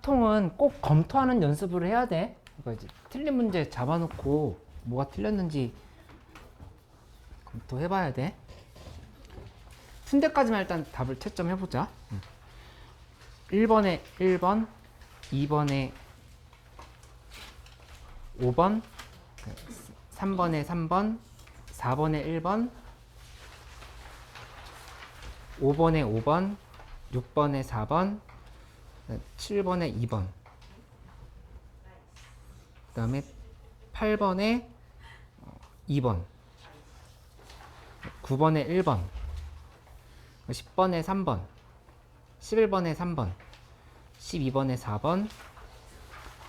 보통은 꼭 검토하는 연습을 해야 돼. 그러니까 이제 틀린 문제 잡아놓고 뭐가 틀렸는지 검토해봐야 돼. 푼 데까지만 일단 답을 채점해보자. 1번에 1번, 2번에 5번, 3번에 3번, 4번에 1번, 5번에 5번, 6번에 4번, 7번에 2번, 그 다음에 8번에 2번, 9번에 1번, 10번에 3번, 11번에 3번, 12번에 4번,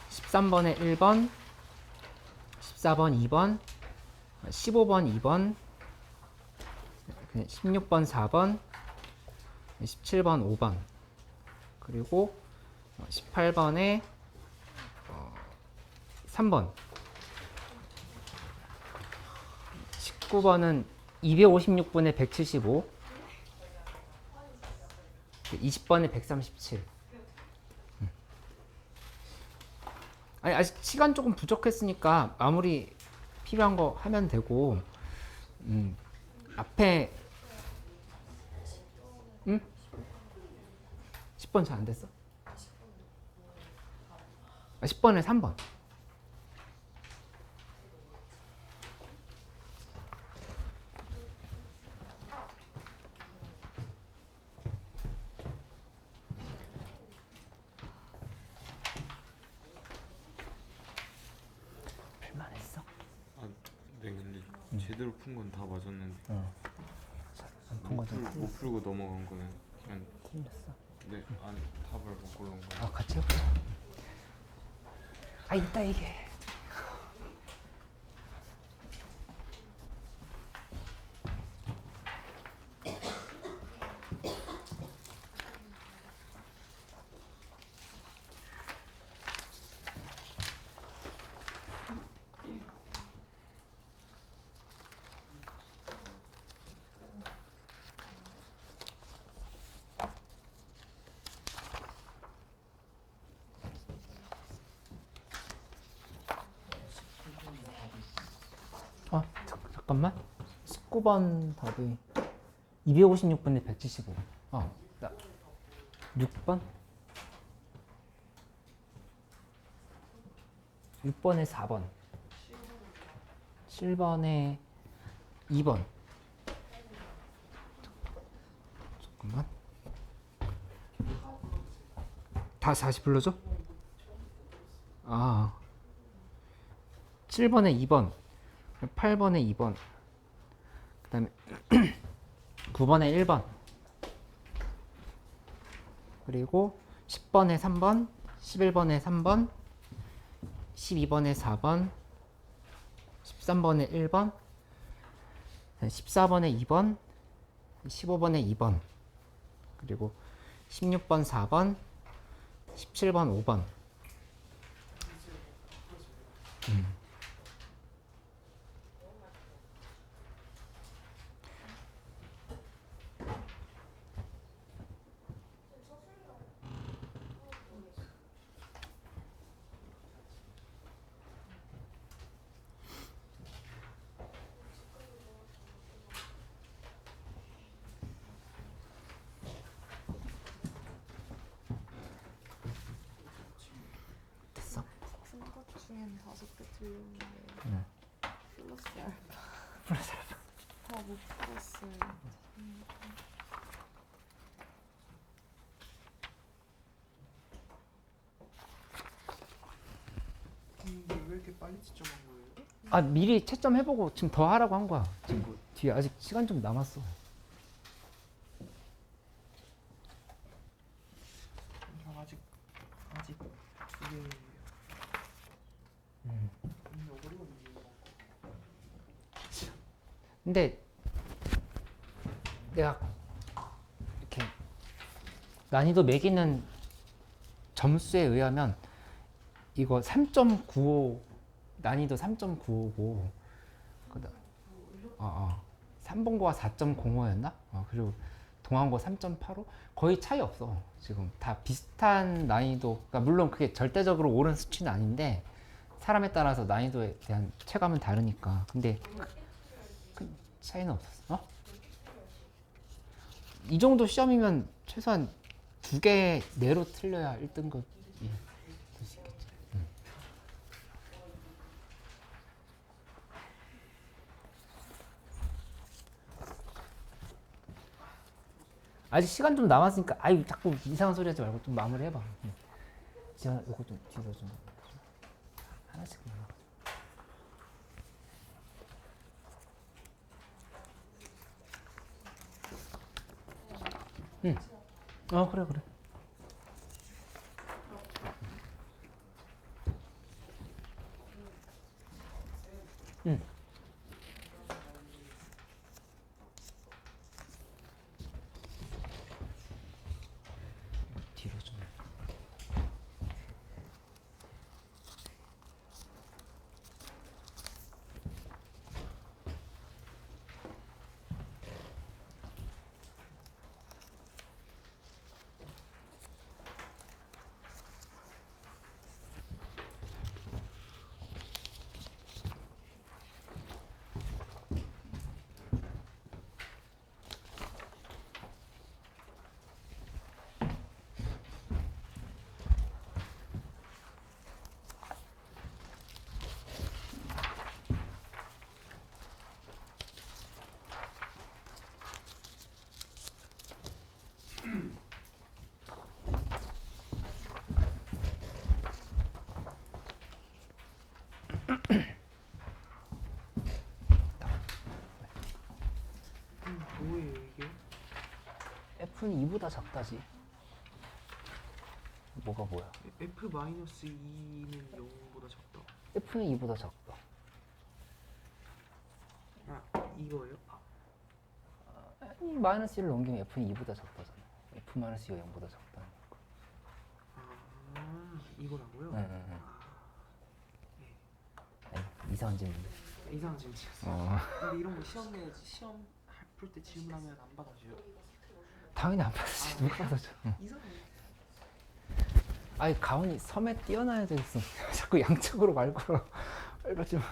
13번에 1번, 14번 2번, 15번 2번, 16번 4번, 17번 5번, 그리고 18번에 3번, 19번은 256분에 175, 20번에 137. 아니, 아직 시간 조금 부족했으니까 마무리 필요한 거 하면 되고, 앞에 10번 잘 안 됐어? 10번에 3번. 불만했어? 아, 네, 근데 제대로 푼 건 다 맞았는데 못 풀고 넘어간 거는 그냥 틀렸어. 네, 아니 답을 못 고른 거예요. 같이 해보자. 이따 얘기해. 잠깐만. 19번 답이 256분에 175. 나 6번? 6번에 4번. 7번에 2번. 잠깐만. 다시 불러줘. 7번에 2번. 8번에 2번, 그 다음에 9번에 1번, 그리고 10번에 3번, 11번에 3번, 12번에 4번, 13번에 1번, 14번에 2번, 15번에 2번, 그리고 16번 4번, 17번 5번. 됐어? 푼것 중엔 5개 틀렸는데 플러스 알파 플러스 알파. 다 못 풀었어요. 근데 왜 이렇게 빨리 채점한 거예요? 미리 채점해보고 지금 더 하라고 한 거야. 지금 뒤에 아직 시간 좀 남았어. 저 아직 2개예요. 어려운데. 근데 내가 이렇게 난이도 매기는 점수에 의하면 이거 3.95 난이도 3.95고 그다음 3번고가 4.05였나? 그리고 동한고 3.85 거의 차이 없어. 지금 다 비슷한 난이도. 그러니까 물론 그게 절대적으로 옳은 수치는 아닌데 사람에 따라서 난이도에 대한 체감은 다르니까. 근데 큰 차이는 없었어. 어? 이 정도 시험이면 최소한 2개 내로 틀려야 1등급이 될 수 있겠지. 아직 시간 좀 남았으니까 아유 자꾸 이상한 소리 하지 말고 좀 마무리 해봐. 지금 이거 좀 뒤로 좀 하나씩 나눠. 응. 그래 그래. 응. 뒤로 좀. 뭐예요 이게? F는 2보다 작다지. 뭐가 뭐야? F-2는 0보다 작다. F는 2보다 작다. 아 이거예요? 아니 마이너스 1을 넘기면 F는 2보다 작다잖아. F 마이너스 2가 0보다 작다는 거. 아 이거라고요? 응. 아, 아니, 이상한 질문. 이상한 질문이었어. 근데 이런 거 시험 풀 때 질문하면 안 받아줘요? 당연히 안 받지. 누가 받아줘. 이상해. 아니 가온이 섬에 띄어놔야 되겠어. 자꾸 양쪽으로 말고 이러지 마.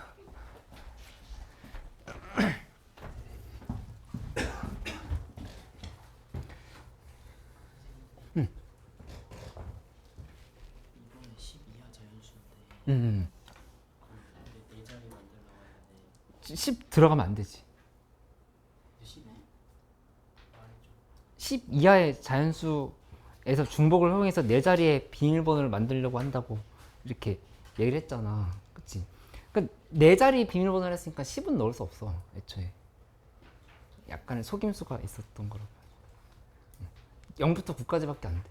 이번에 12하 자연수인데 음. 네 자리 만들려고 하는데 10 들어가면 안 되지. 12? 말해줘. 10 이하의 자연수에서 중복을 활용해서 네 자리의 비밀번호를 만들려고 한다고 이렇게 얘기를 했잖아. 그치? 그러니까 네 자리 비밀번호를 했으니까 10은 넣을 수 없어. 애초에. 약간의 속임수가 있었던 거라고. 0부터 9까지밖에 안 돼.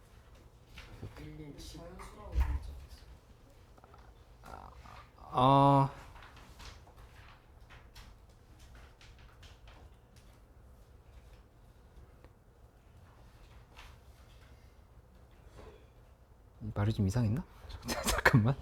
11, 10 말이 좀 이상했나? 잠깐만.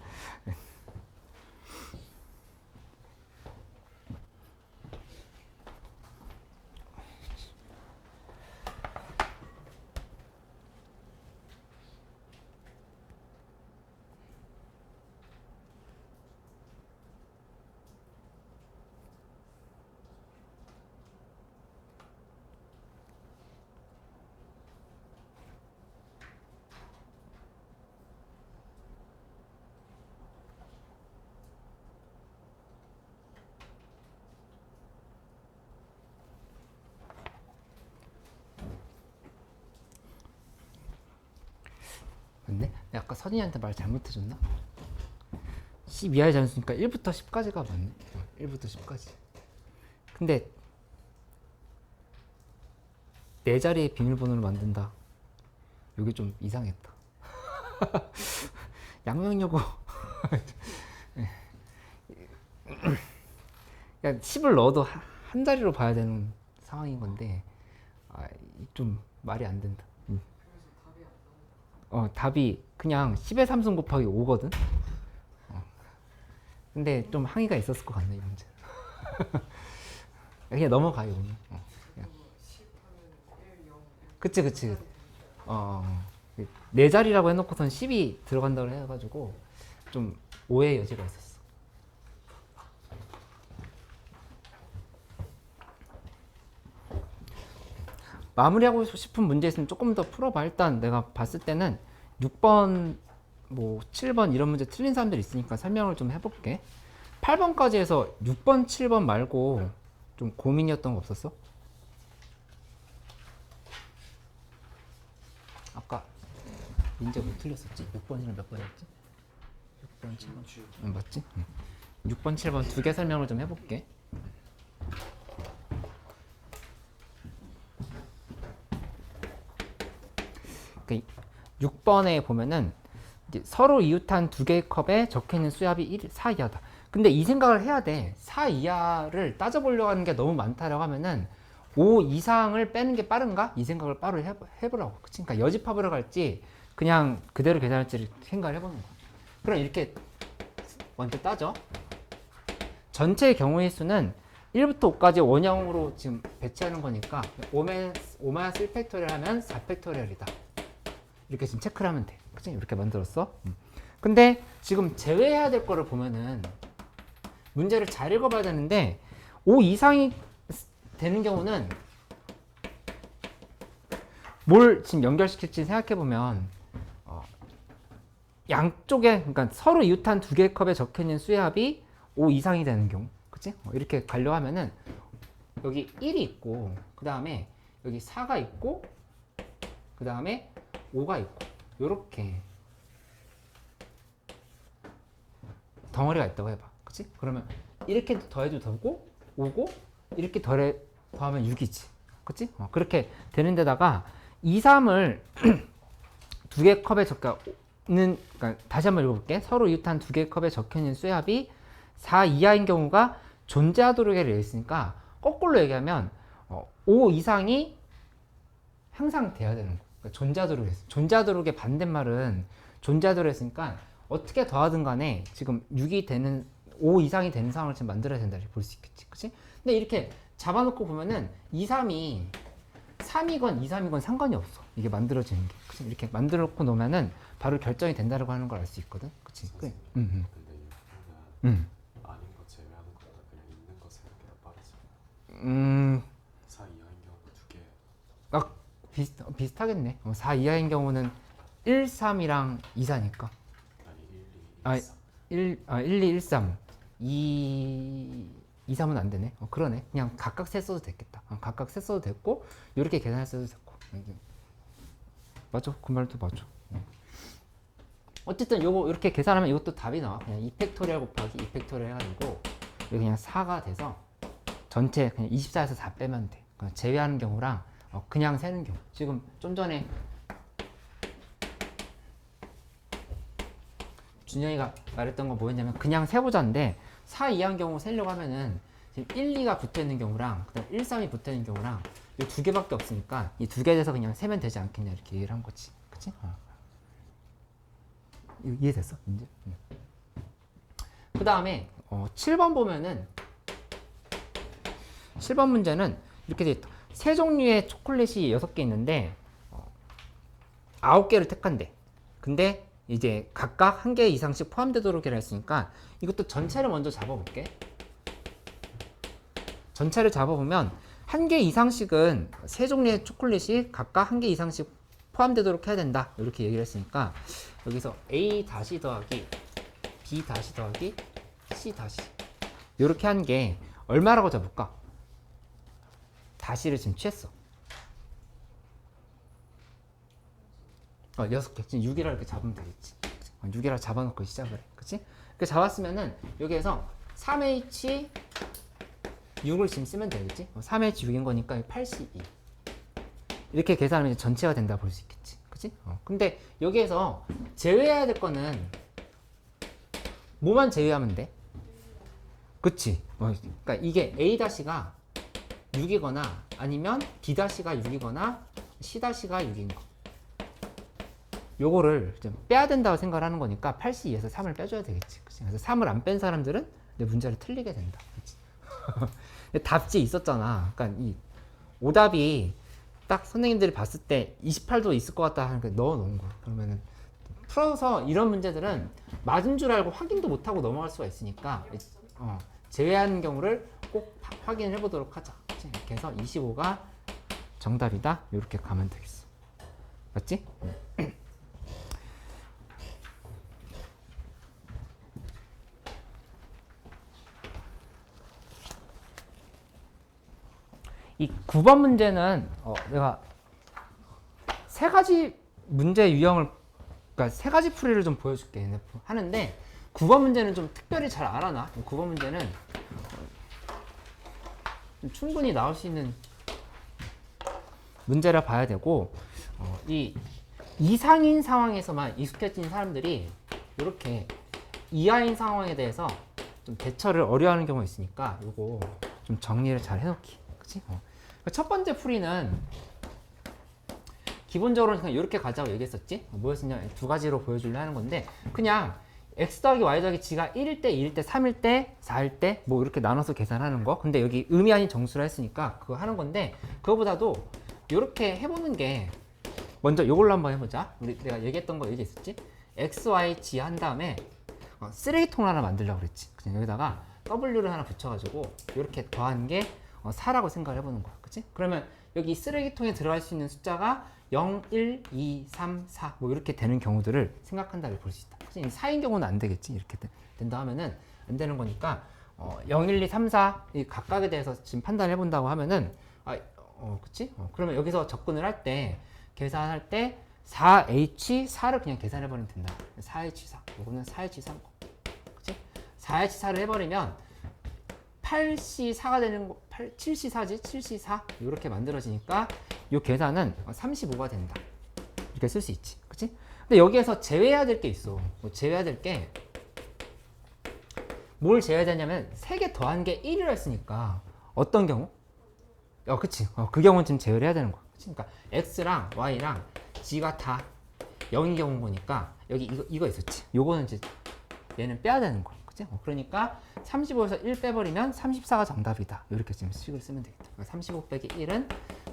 맞네? 내가 아까 선이한테 말 잘못해줬나? 10 이하의 자연수니까 1부터 10까지가 맞네. 1부터 10까지. 근데 네 자리의 비밀번호를 만든다. 이게 좀 이상했다. 양명여고. 그러니까 10을 넣어도 한 자리로 봐야 되는 상황인 건데 좀 말이 안 된다. 답이 그냥 10의 3승 곱하기 5거든. 근데 좀 항의가 있었을 것 같네 이 문제. 그냥 넘어가요 오늘. 그냥. 그치. 네 자리라고 해놓고선 10이 들어간다고 해가지고 좀 오해의 여지가 있었어. 마무리하고 싶은 문제 있으면 조금 더 풀어봐. 일단 내가 봤을 때는 6번, 뭐 7번 이런 문제 틀린 사람들 있으니까 설명을 좀 해볼게. 8번까지 해서 6번, 7번 말고 좀 고민이었던 거 없었어? 아까 민재 뭐 틀렸었지? 6번이랑 몇 번이었지? 6번, 7번. 응, 맞지? 응. 6번, 7번 두 개 설명을 좀 해볼게. 그 6번에 보면은 이제 서로 이웃한 두 개의 컵에 적혀있는 수압이 4 이하다. 근데 이 생각을 해야 돼. 4 이하를 따져보려고 하는 게 너무 많다라고 하면은 5 이상을 빼는 게 빠른가? 이 생각을 바로 해보라고. 그치? 그러니까 여집합으로 갈지 그냥 그대로 계산할지 생각을 해보는 거야. 그럼 이렇게 먼저 따져. 전체의 경우의 수는 1부터 5까지 원형으로 지금 배치하는 거니까 5-1팩토리얼 하면 4팩토리얼이다. 이렇게 지금 체크를 하면 돼. 그치? 이렇게 만들었어. 근데 지금 제외해야 될 거를 보면은 문제를 잘 읽어봐야 되는데 5 이상이 되는 경우는 뭘 지금 연결시킬지 생각해보면 양쪽에, 그러니까 서로 이웃한 두 개의 컵에 적혀있는 수압이 5 이상이 되는 경우, 그치? 이렇게 가려 하면은 여기 1이 있고, 그 다음에 여기 4가 있고, 그 다음에 5가 있고, 요렇게 덩어리가 있다고 해봐. 그치? 그러면 이렇게 더해도 되고, 5고, 이렇게 더하면 6이지. 그치? 그렇게 되는 데다가 2, 3을 두 개의 컵에 그러니까 다시 한번 읽어볼게. 서로 이웃한 두 개의 컵에 적혀있는 수압이 4 이하인 경우가 존재하도록 되어 있으니까 거꾸로 얘기하면 5 이상이 항상 돼야 되는 거야. 그러니까 존재하도록 했어. 존재하도록의 반대말은 존재하도록 했으니까 어떻게 더하든 간에 지금 6이 되는 5 이상이 되는 상황을 지금 만들어야 된다 이렇게 볼 수 있겠지. 그치? 근데 이렇게 잡아놓고 보면은 2, 3이 3이건 2, 3이건 상관이 없어. 이게 만들어지는 게. 그치? 이렇게 만들어 놓고 놓으면은 바로 결정이 된다고 하는 걸 알 수 있거든. 그치? 그래. 근데 이거는 아닌 거 제외하는 것보다 그냥 있는 거 생각보다 빠르지. 4 이하인 경우가 두 개. 비슷하겠네. 4 이하인 경우는 1, 3이랑 2, 4니까. 아니 1, 2, 1, 3. 2, 3은 안 되네. 그러네. 그냥 각각 세 써도 됐겠다. 각각 세 써도 됐고, 이렇게 계산했어도 됐고. 맞아. 그 말도 맞아. 어쨌든 요거 이렇게 계산하면 이것도 답이 나와. 그냥 2팩토리얼 곱하기 2팩토리얼 해가지고 여기 그냥 4가 돼서 전체 그냥 24에서 4 빼면 돼. 그냥 제외하는 경우랑 그냥 세는 경우. 지금 좀 전에 준영이가 말했던 건 뭐였냐면 그냥 세보자인데 4 이하인 경우 세려고 하면은 지금 1, 2가 붙어있는 경우랑 그다음 1, 3이 붙어있는 경우랑 이 두 개밖에 없으니까 이 두 개 돼서 그냥 세면 되지 않겠냐 이렇게 얘기를 한 거지. 그치? 이해됐어? 이제? 그 다음에 7번 보면은 7번 문제는 이렇게 돼 있다. 세 종류의 초콜릿이 6개 있는데 9개를 택한대. 근데 이제 각각 1개 이상씩 포함되도록 이라 했으니까 이것도 전체를 먼저 잡아볼게. 전체를 잡아보면 1개 이상씩은 세 종류의 초콜릿이 각각 1개 이상씩 포함되도록 해야 된다. 이렇게 얘기를 했으니까 여기서 A 다시 더하기 B 다시 더하기 C 다시 이렇게 한 게 얼마라고 잡을까? 다시를 지금 취했어. 6개. 지금 6이라 이렇게 잡으면 되겠지. 6이라 잡아놓고 시작을 해. 그치? 그 잡았으면은 여기에서 3H 6을 지금 쓰면 되겠지? 3H 6인 거니까 82. 이렇게 계산하면 이제 전체가 된다 볼 수 있겠지. 그치? 근데 여기에서 제외해야 될 거는 뭐만 제외하면 돼? 그치? 그러니까 이게 A-가 6이거나 아니면 B-가 6이거나 C-가 6인 거. 요거를 좀 빼야 된다고 생각을 하는 거니까 82에서 3을 빼줘야 되겠지. 그치? 그래서 3을 안 뺀 사람들은 내 문제를 틀리게 된다. 그치? 답지 있었잖아. 그러니까 이 오답이 딱 선생님들이 봤을 때 28도 있을 것 같다 하니까 넣어 놓은 거야. 그러면은 풀어서 이런 문제들은 맞은 줄 알고 확인도 못하고 넘어갈 수가 있으니까 제외하는 경우를 꼭 확인을 해보도록 하자. 그치? 이렇게 해서 25가 정답이다. 이렇게 가면 되겠어. 맞지? 이 9번 문제는 내가 세 가지 문제 유형을, 그러니까 세 가지 풀이를 좀 보여줄게. NF 하는데 9번 문제는 좀 특별히 잘 알아놔. 9번 문제는 좀 충분히 나올 수 있는 문제라 봐야 되고, 이 이상인 상황에서만 익숙해진 사람들이 이렇게 이하인 상황에 대해서 좀 대처를 어려워하는 경우가 있으니까 이거 좀 정리를 잘 해놓기. 그치? 첫 번째 풀이는 기본적으로 그냥 이렇게 가자고 얘기했었지? 뭐였었냐? 두 가지로 보여주려 하는 건데, 그냥 x 더하기 y 더하기 g가 1일 때, 2일 때, 3일 때, 4일 때 뭐 이렇게 나눠서 계산하는 거. 근데 여기 의미 아닌 정수라 했으니까 그거 하는 건데, 그거보다도 이렇게 해보는 게, 먼저 이걸로 한번 해보자. 내가 얘기했던 거 얘기했었지? x, y, g 한 다음에 쓰레기통을 하나 만들려고 그랬지. 그냥 여기다가 w를 하나 붙여가지고 이렇게 더한 게 4라고 생각을 해보는 거야. 그치? 그러면 여기 쓰레기통에 들어갈 수 있는 숫자가 0, 1, 2, 3, 4 뭐 이렇게 되는 경우들을 생각한다고 볼 수 있다. 그치? 4인 경우는 안 되겠지. 이렇게 된다 하면은 안 되는 거니까 0, 1, 2, 3, 4 이 각각에 대해서 지금 판단해 본다고 하면은 그치? 그러면 여기서 접근을 할 때 계산할 때 4H4를 그냥 계산해 버리면 된다. 4H4 요거는 4H4 그치? 4H4를 해버리면 8C4가 되는 거, 7C4지? 7C4 이렇게 만들어지니까 이 계산은 35가 된다. 이렇게 쓸 수 있지. 그치? 근데 여기에서 제외해야 될 게 있어. 제외해야 될 게, 뭘 제외해야 되냐면 3개 더한 게 1이라 했으니까 어떤 경우? 그치. 그 경우는 지금 제외를 해야 되는 거야. 그치? 그러니까 x랑 y랑 g가 다 0인 경우인 거니까 여기 이거 있었지. 요거는 이제 얘는 빼야 되는 거야. 그치? 그러니까 35에서 1 빼버리면 34가 정답이다. 이렇게 지금 식을 쓰면 되겠다. 그러니까 35 빼기 1은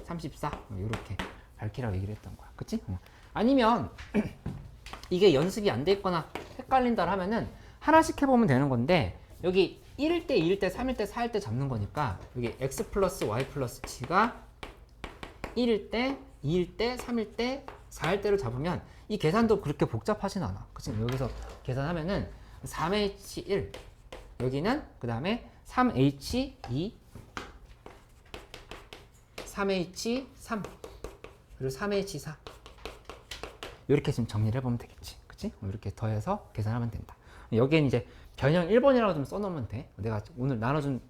34. 이렇게 밝히라고 얘기를 했던 거야. 그치? 아니면 이게 연습이 안 돼 있거나 헷갈린다 하면은 하나씩 해보면 되는 건데, 여기 1일 때, 2일 때, 3일 때, 4일 때 잡는 거니까 여기 x 플러스 y 플러스 g가 1일 때, 2일 때, 3일 때, 4일 때를 잡으면 이 계산도 그렇게 복잡하진 않아. 그치? 여기서 계산하면은 3H1 여기는 그 다음에 3H2 3H3 그리고 3H4 이렇게 지금 정리를 해보면 되겠지. 그치? 이렇게 더해서 계산하면 된다. 여기엔 이제 변형 1번이라고 좀 써놓으면 돼. 내가 오늘 나눠준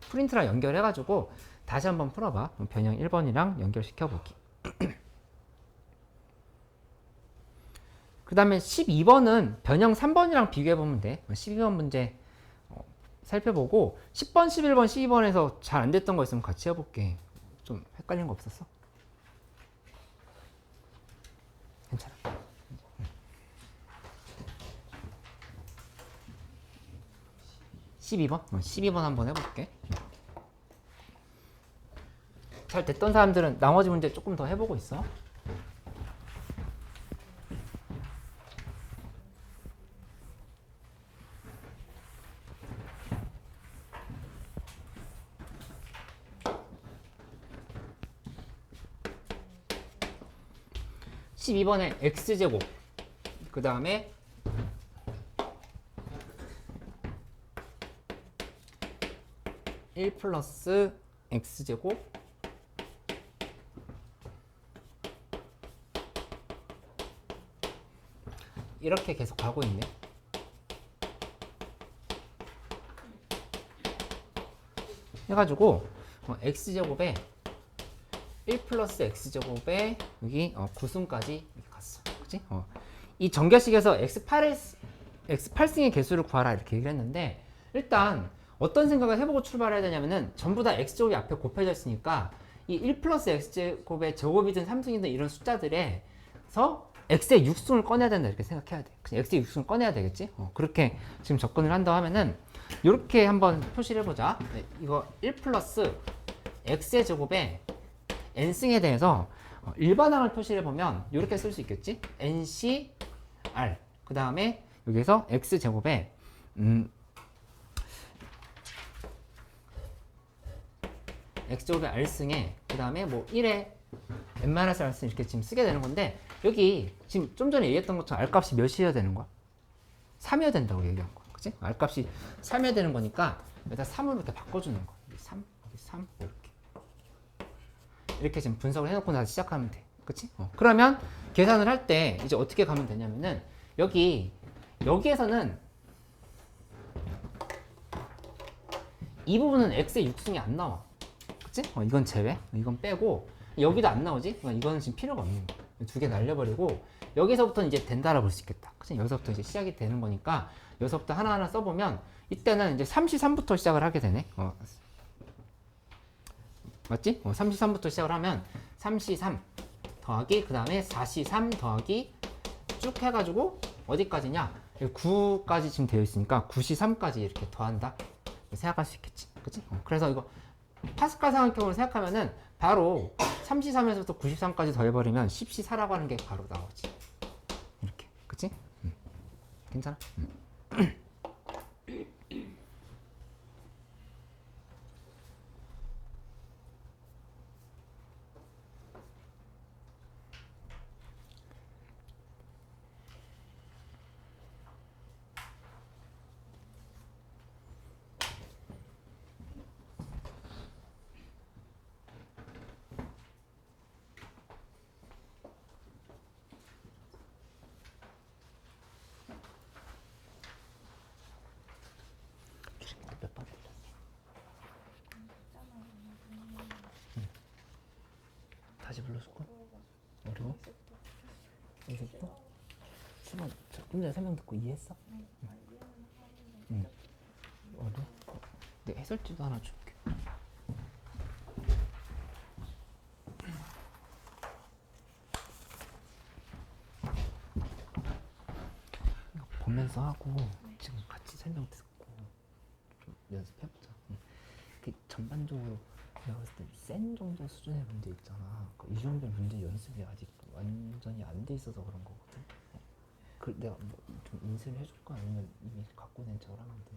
프린트랑 연결해가지고 다시 한번 풀어봐. 변형 1번이랑 연결시켜보기. 그 다음에 12번은 변형 3번이랑 비교해보면 돼. 12번 문제 살펴보고 10번, 11번, 12번에서 잘 안 됐던 거 있으면 같이 해볼게. 좀 헷갈린 거 없었어? 괜찮아. 12번? 12번 한번 해볼게. 잘 됐던 사람들은 나머지 문제 조금 더 해보고 있어. (12번에) x제곱 그 다음에 (1 플러스 x제곱) 이렇게 계속 가고 있네. 해가지고 x제곱에 1 플러스 x제곱에 여기 9승까지 이렇게 갔어. 그치? 이 전개식에서 x8승의 개수를 구하라 이렇게 얘기를 했는데, 일단 어떤 생각을 해보고 출발해야 되냐면은 전부 다 x제곱이 앞에 곱해져 있으니까 이 1 플러스 x제곱의 제곱이든 3승이든 이런 숫자들에서 x의 6승을 꺼내야 된다 이렇게 생각해야 돼. 그냥 x의 6승을 꺼내야 되겠지? 그렇게 지금 접근을 한다 하면은 이렇게 한번 표시를 해보자. 이거 1 플러스 x의 제곱에 n승에 대해서 일반항을 표시를 해보면 이렇게 쓸 수 있겠지? NCR 그 다음에 여기서 x제곱에 x제곱에 r승에 그 다음에 뭐 1에 n-r승 이렇게 지금 쓰게 되는 건데 여기 지금 좀 전에 얘기했던 것처럼 r값이 몇이어야 되는 거야? 3이어야 된다고 얘기한 거야. 그치? r값이 3이어야 되는 거니까 여기다 3으로 이렇게 바꿔주는 거야. 여기 3, 여기 3 이렇게 지금 분석을 해놓고 나서 시작하면 돼. 그치? 그러면 계산을 할 때 이제 어떻게 가면 되냐면은 여기에서는 이 부분은 x의 6승이 안 나와. 그치? 이건 제외. 이건 빼고 여기도 안 나오지? 이거는 지금 필요가 없는 거야. 두 개 날려버리고 여기서부터 이제 된다라 볼 수 있겠다. 그치? 여기서부터 이제 시작이 되는 거니까 여기서부터 하나하나 써보면 이때는 이제 33부터 시작을 하게 되네. 맞지? 33부터 시작을 하면 3C3 더하기 그 다음에 4C3 더하기 쭉 해가지고 어디까지냐? 9까지 지금 되어 있으니까 9C3까지 이렇게 더한다. 생각할 수 있겠지. 그치? 그래서 이거 파스칼 삼각형으로 생각하면은 바로 3C3에서부터 93까지 더해버리면 10C4라고 하는 게 바로 나오지. 이렇게. 그치? 괜찮아? 몇 번? 다시 불러줄까? 어려워? 여기서부터? 수만, 좀 전에 설명 듣고 이해했어? 응. 어려워? 내 해설지도 하나 줄게. 이거 보면서 하고 지금 같이 설명 듣고 좀 연습해보자. 그 전반적으로 내가 봤을 때 센 정도 수준의 문제 있잖아. 이 정도 문제 연습이 아직 완전히 안 돼 있어서 그런 거거든. 내가 뭐 좀 인쇄를 해줄까? 아니면 이미 갖고 낸 척을 하면 돼?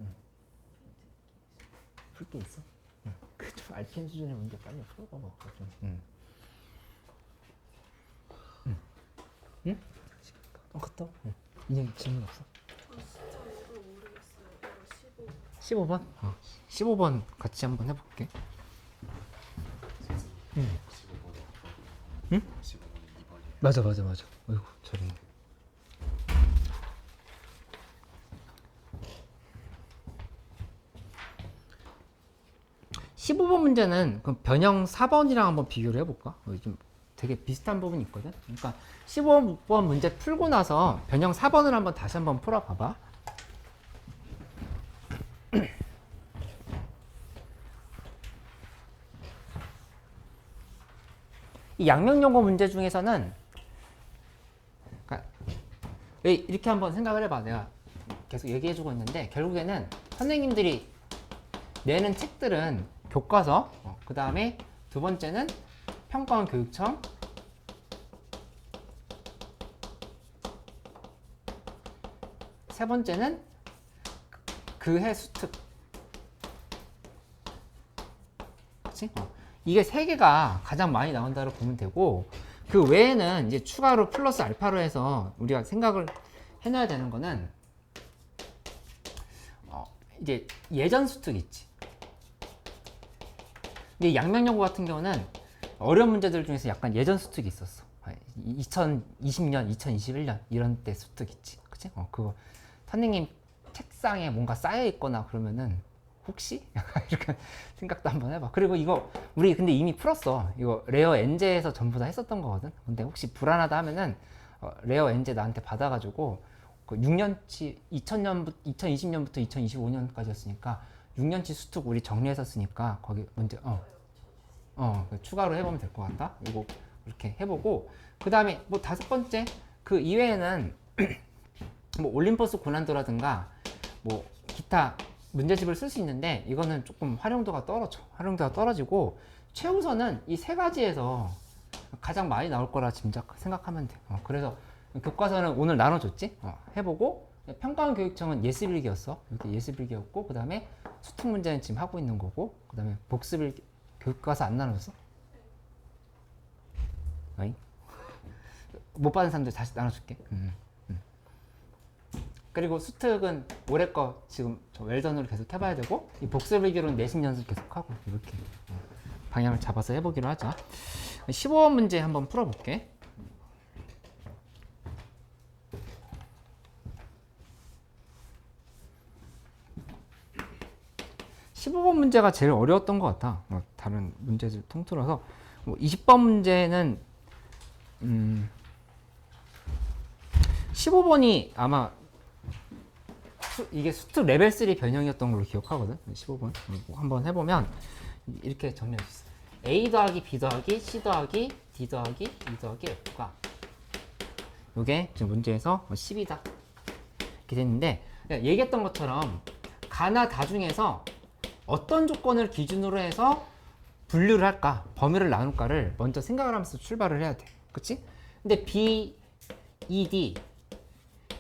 응. 풀 게 있어? 응. 그 좀 RPM 수준의 문제 빨리 풀어봐봐. 좀. 응. 응. 응? 갔다 와. 응. 인형 질문 없어? 저 진짜 이걸 모르겠어요. 이거 15번? 15번 같이 한번 해볼게. 응. 15번이 응? 15번이 2번이에요. 맞아. 어이구, 잘했네. (15번) 문제는 그럼 변형 4번이랑 한번 비교를 해볼까? 좀 되게 비슷한 부분이 있거든. 그러니까 15번 문제 풀고 나서 변형 4번을 한번 다시 한번 풀어봐봐. 이 양면연고 문제 중에서는 그러니까 이렇게 한번 생각을 해봐. 내가 계속 얘기해주고 있는데 결국에는 선생님들이 내는 책들은 교과서, 그 다음에 두 번째는 평가원 교육청, 세 번째는 그 해 수특. 그치? 이게 세 개가 가장 많이 나온다고 보면 되고, 그 외에는 이제 추가로 플러스 알파로 해서 우리가 생각을 해놔야 되는 거는 이제 예전 수특 있지. 근데 양면연고 같은 경우는 어려운 문제들 중에서 약간 예전 수특이 있었어. 2020년, 2021년 이런 때 수특 있지. 그치? 그거 선생님 책상에 뭔가 쌓여 있거나 그러면은 혹시? 이렇게 생각도 한번 해봐. 그리고 이거 우리 근데 이미 풀었어. 이거 레어 엔제에서 전부 다 했었던 거거든. 근데 혹시 불안하다 하면은 레어 엔제 나한테 받아가지고 그 6년치 2020년부터 2025년까지였으니까 6년치 수특 우리 정리했었으니까 거기 문제 추가로 해보면 될 것 같다. 이거 이렇게 해보고 그 다음에 뭐 5번째 그 이외에는 뭐 올림퍼스 고난도라든가 뭐 기타 문제집을 쓸 수 있는데 이거는 조금 활용도가 떨어지고 최우선은 이 세 가지에서 가장 많이 나올 거라 생각하면 돼. 그래서 교과서는 오늘 나눠줬지? 해보고 평가원 교육청은 예습일기였어. 이렇게 예습일기였고 그 다음에 수특 문제는 지금 하고 있는 거고 그 다음에 복습일기 교과서 안 나눠줬어? 어이? 못 받은 사람들 다시 나눠줄게. 그리고 수특은 올해 거 지금 저 웰던으로 계속 해봐야 되고 이 복습일기로는 내신 연습 계속하고 이렇게 방향을 잡아서 해보기로 하자. 15번 문제 한번 풀어볼게. 15번 문제가 제일 어려웠던 것 같아. 다른 문제들 통틀어서 20번 문제는 15번이 아마 이게 수특 레벨 3 변형이었던 걸로 기억하거든. 15번 한번 해보면 이렇게 정리할 수 있어. A 더하기 B 더하기 C 더하기 D 더하기 E 더하기 F가 이게 지금 문제에서 10이다 이렇게 됐는데 얘기했던 것처럼 가나 다 중에서 어떤 조건을 기준으로 해서 분류를 할까, 범위를 나눌까를 먼저 생각을 하면서 출발을 해야 돼. 그치? 근데 B, E, D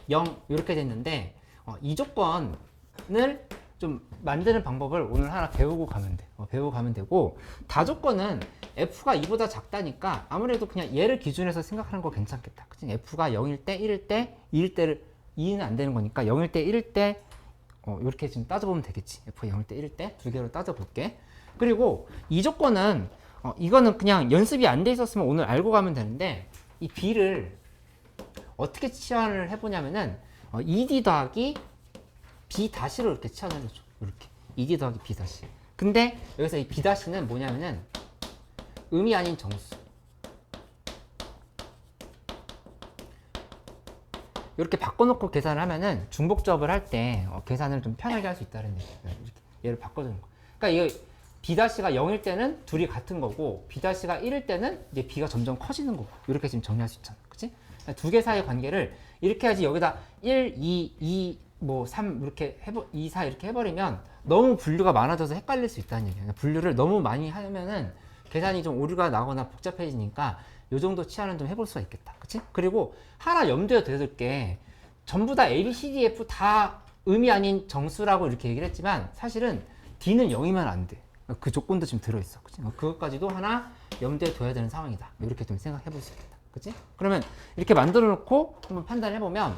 0 이렇게 됐는데 이 조건을 좀 만드는 방법을 오늘 하나 배우고 가면 돼. 배우고 가면 되고 다 조건은 F가 2보다 작다니까 아무래도 그냥 얘를 기준해서 생각하는 거 괜찮겠다. 그치? F가 0일 때, 1일 때, 2일 때를 2는 안 되는 거니까 0일 때, 1일 때 이렇게 지금 따져보면 되겠지. F가 0일 때, 1일 때 두 개로 따져볼게. 그리고 이 조건은 이거는 그냥 연습이 안 돼 있었으면 오늘 알고 가면 되는데 이 B를 어떻게 치환을 해보냐면은 ED 더하기 B 다시로 이렇게 치환을 해줘. 이렇게 ED 더하기 B 다시. 근데 여기서 이 B 다시는 뭐냐면은 음이 아닌 정수. 이렇게 바꿔놓고 계산을 하면은 중복조합을 할 때 계산을 좀 편하게 할 수 있다는 얘기야. 이렇게 얘를 바꿔주는 거. 그러니까 이거 B-가 0일 때는 둘이 같은 거고 B-가 1일 때는 이제 B가 점점 커지는 거고 이렇게 지금 정리할 수 있잖아. 그치? 두 개 사이의 관계를 이렇게 해야지 여기다 1, 2, 2, 뭐 3 이렇게 2, 4 이렇게 해버리면 너무 분류가 많아져서 헷갈릴 수 있다는 얘기야. 분류를 너무 많이 하면은 계산이 좀 오류가 나거나 복잡해지니까 요 정도 치환은 좀 해볼 수가 있겠다. 그치? 그리고 하나 염두에 둬둘 게 전부 다 A, B, C, D, F 다 음이 아닌 정수라고 이렇게 얘기를 했지만 사실은 D는 0이면 안 돼. 그 조건도 지금 들어있어. 그치? 그것까지도 하나 염두에 둬야 되는 상황이다. 이렇게 좀 생각해 볼 수 있겠다. 그치? 그러면 이렇게 만들어 놓고 한번 판단해 보면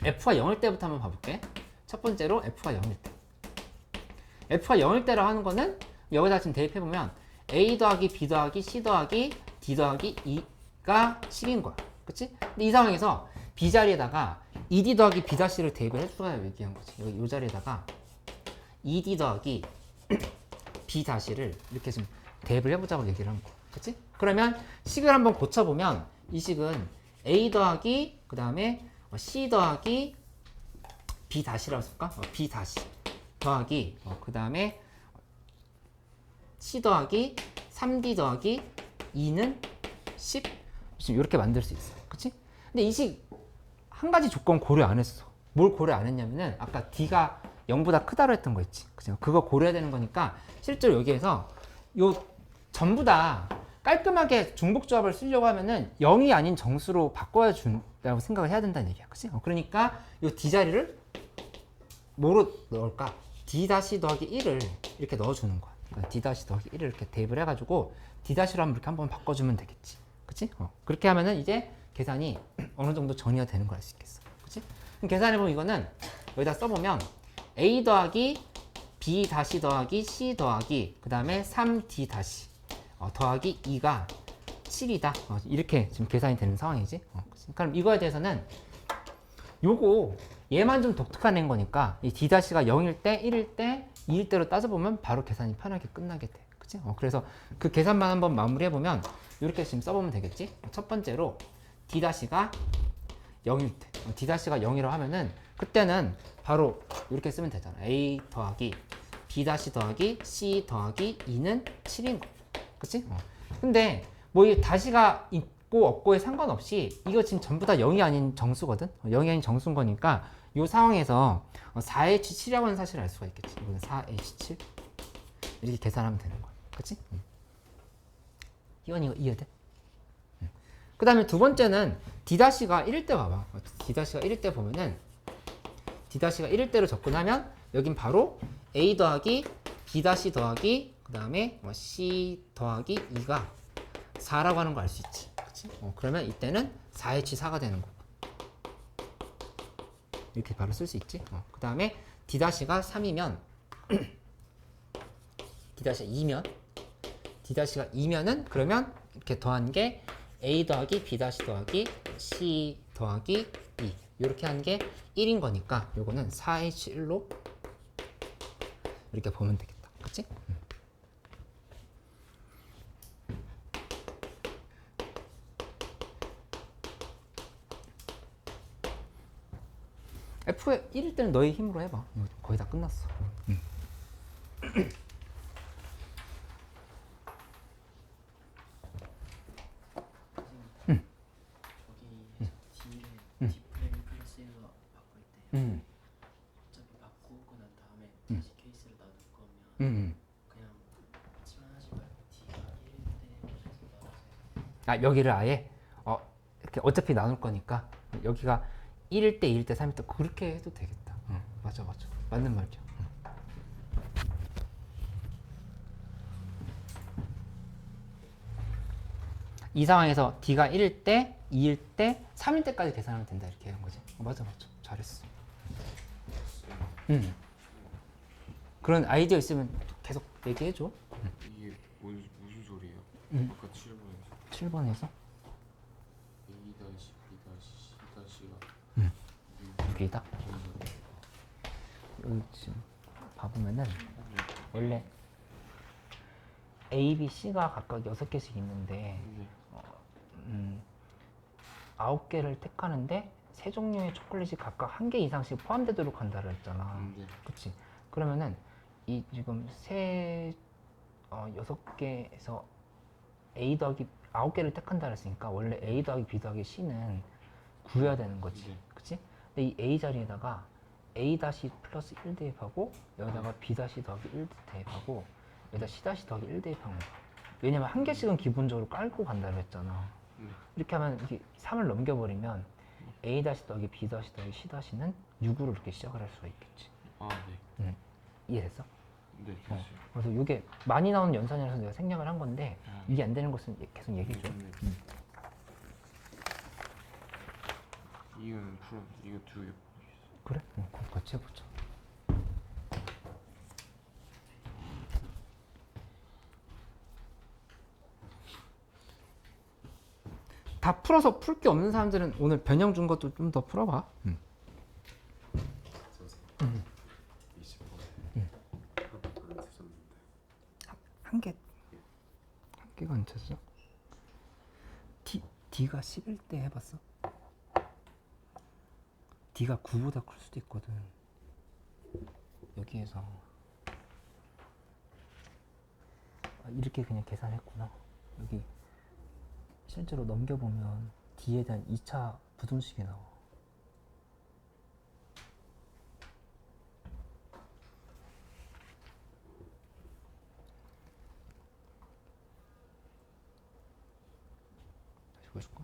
F가 0일 때부터 한번 봐볼게. 첫 번째로 F가 0일 때. F가 0일 때라고 하는 거는 여기다 지금 대입해 보면 A 더하기 B 더하기 C 더하기 D 더하기 E가 10인 거야. 그치? 근데 이 상황에서 B 자리에다가 ED 더하기 B 다시를 대입을 해줘야 얘기한 거지. 이 자리에다가 ED 더하기 B 다시를 이렇게 좀 대입을 해보자고 얘기를 한 거야. 그치? 그러면 식을 한번 고쳐보면 이 식은 A 더하기 그 다음에 C 더하기 B 다시라고 쓸까? B 다시 더하기 그 다음에 C 더하기 3D 더하기 2는 10 지금 이렇게 만들 수 있어. 그치? 근데 이 식 한 가지 조건 고려 안 했어. 뭘 고려 안 했냐면은 아까 D가 0보다 크다로 했던 거 있지. 그치? 그거 고려해야 되는 거니까 실제로 여기에서 요 전부 다 깔끔하게 중복조합을 쓰려고 하면은 0이 아닌 정수로 바꿔야 준다고 생각을 해야 된다는 얘기야. 그치? 그러니까 요 D 자리를 뭐로 넣을까? D 다시 더하기 1을 이렇게 넣어주는 거야. 그러니까 D 다시 더하기 1을 이렇게 대입을 해가지고 D 다시로 한번 이렇게 한번 바꿔주면 되겠지. 그치? 그렇게 하면은 이제 계산이 어느 정도 정리가 되는 걸 알 수 있겠어. 그치? 그럼 계산해보면 이거는 여기다 써보면 A 더하기 B 다시 더하기 C 더하기 그 다음에 3D 다시 더하기 2가 7이다. 이렇게 지금 계산이 되는 상황이지. 그럼 이거에 대해서는 요거 얘만 좀 독특한 애인 거니까 이 D 다시가 0일 때, 1일 때, 2일 때로 따져보면 바로 계산이 편하게 끝나게 돼. 그치? 그래서 그 계산만 한번 마무리해보면 이렇게 지금 써보면 되겠지. 첫 번째로 D 다시가 0일 때, D 다시가 0이라고 하면은 그때는 바로 이렇게 쓰면 되잖아. A 더하기 B 다시 더하기 C 더하기 2는 7인 거. 그치? 근데 뭐 이 다시가 있고 없고에 상관없이 이거 지금 전부 다 0이 아닌 정수거든. 0이 아닌 정수인 거니까 이 상황에서 4H7이라고 하는 사실을 알 수가 있겠지. 이거는 4H7 이렇게 계산하면 되는 거야. 그치? 이거 이해돼? 그 다음에 두 번째는 D-가 1일 때 봐봐. D-가 1일 때 보면은 D-가 1일 때로 접근하면 여긴 바로 A 더하기 B 더하기 그 다음에 C 더하기 2가 4라고 하는 거 알 수 있지. 그치? 그러면 이때는 4H4가 되는 거고. 이렇게 바로 쓸 수 있지. 그 다음에 D-가 3이면 D-가 2면은 그러면 이렇게 더한 게 A 더하기 B 더하기 C 더하기 2 이렇게 한 게 1인 거니까 요거는 4H1로 이렇게 보면 되겠다. 그치? F에 1일 때는 너의 힘으로 해봐. 거의 다 끝났어. 저기 D를 D프레임 플러스 1로 바꿀 때요. 어차피 바꾸고 난 다음에 다시 케이스를 나눌 거면 그냥 치환하지 말고 D가 1일 때 나눠서 여기를 아예 이렇게 어차피 나눌 거니까 여기가 1일 때, 2일 때, 3일 때 그렇게 해도 되겠다. 맞아. 맞는 말이야. 이 상황에서 D가 1일 때, 2일 때, 3일 때까지 계산하면 된다 이렇게 하는 거지. 맞아. 잘했어. 그런 아이디어 있으면 계속 얘기해줘. 이게 무슨 소리예요? 아까 7번에서 7번에서 A 다시 B 다시 C 다시가 여기다. 여기 지금 봐보면은 원래 A, B, C가 각각 6개씩 있는데 9개를 택하는데 세 종류의 초콜릿이 각각 1개 이상씩 포함되도록 한다고 했잖아. 그치? 그러면은 이 지금 6개에서 A 더하기 9개를 택한다 그랬으니까 원래 A 더하기 B 더하기 C는 구해야 되는 거지. 그치? 근데 이 A 자리에다가 A 다시 플러스 1 대입하고 여기다가 B 다시 더하기 1 대입하고 여기다 C 다시 더하기 1 대입한 거야. 왜냐면 한 개씩은 기본적으로 깔고 간다고 했잖아. 이렇게 하면 이게 3을 넘겨버리면 A 다시 더하기 B 다시 더하기 C 다시는 6으로 이렇게 시작을 할 수가 있겠지. 네. 이해됐어? 네, 됐어요. 그래서 이게 많이 나오는 연산이라서 내가 생략을 한 건데 이게 안 되는 것은 계속 얘기해줘. 이건 풀어. 이거 2개. 그래? 그럼 같이 해보자. 다 풀어서 풀 게 없는 사람들은 오늘 변형 준 것도 좀 더 풀어봐. 20번에 안 찾았는데 한 개가 안 쳤어? D가 11 때 해봤어? D가 9보다 클 수도 있거든. 여기에서 이렇게 그냥 계산했구나. 여기 실제로 넘겨보면 D에 대한 2차 부등식이 나와. 다시 보여줄까?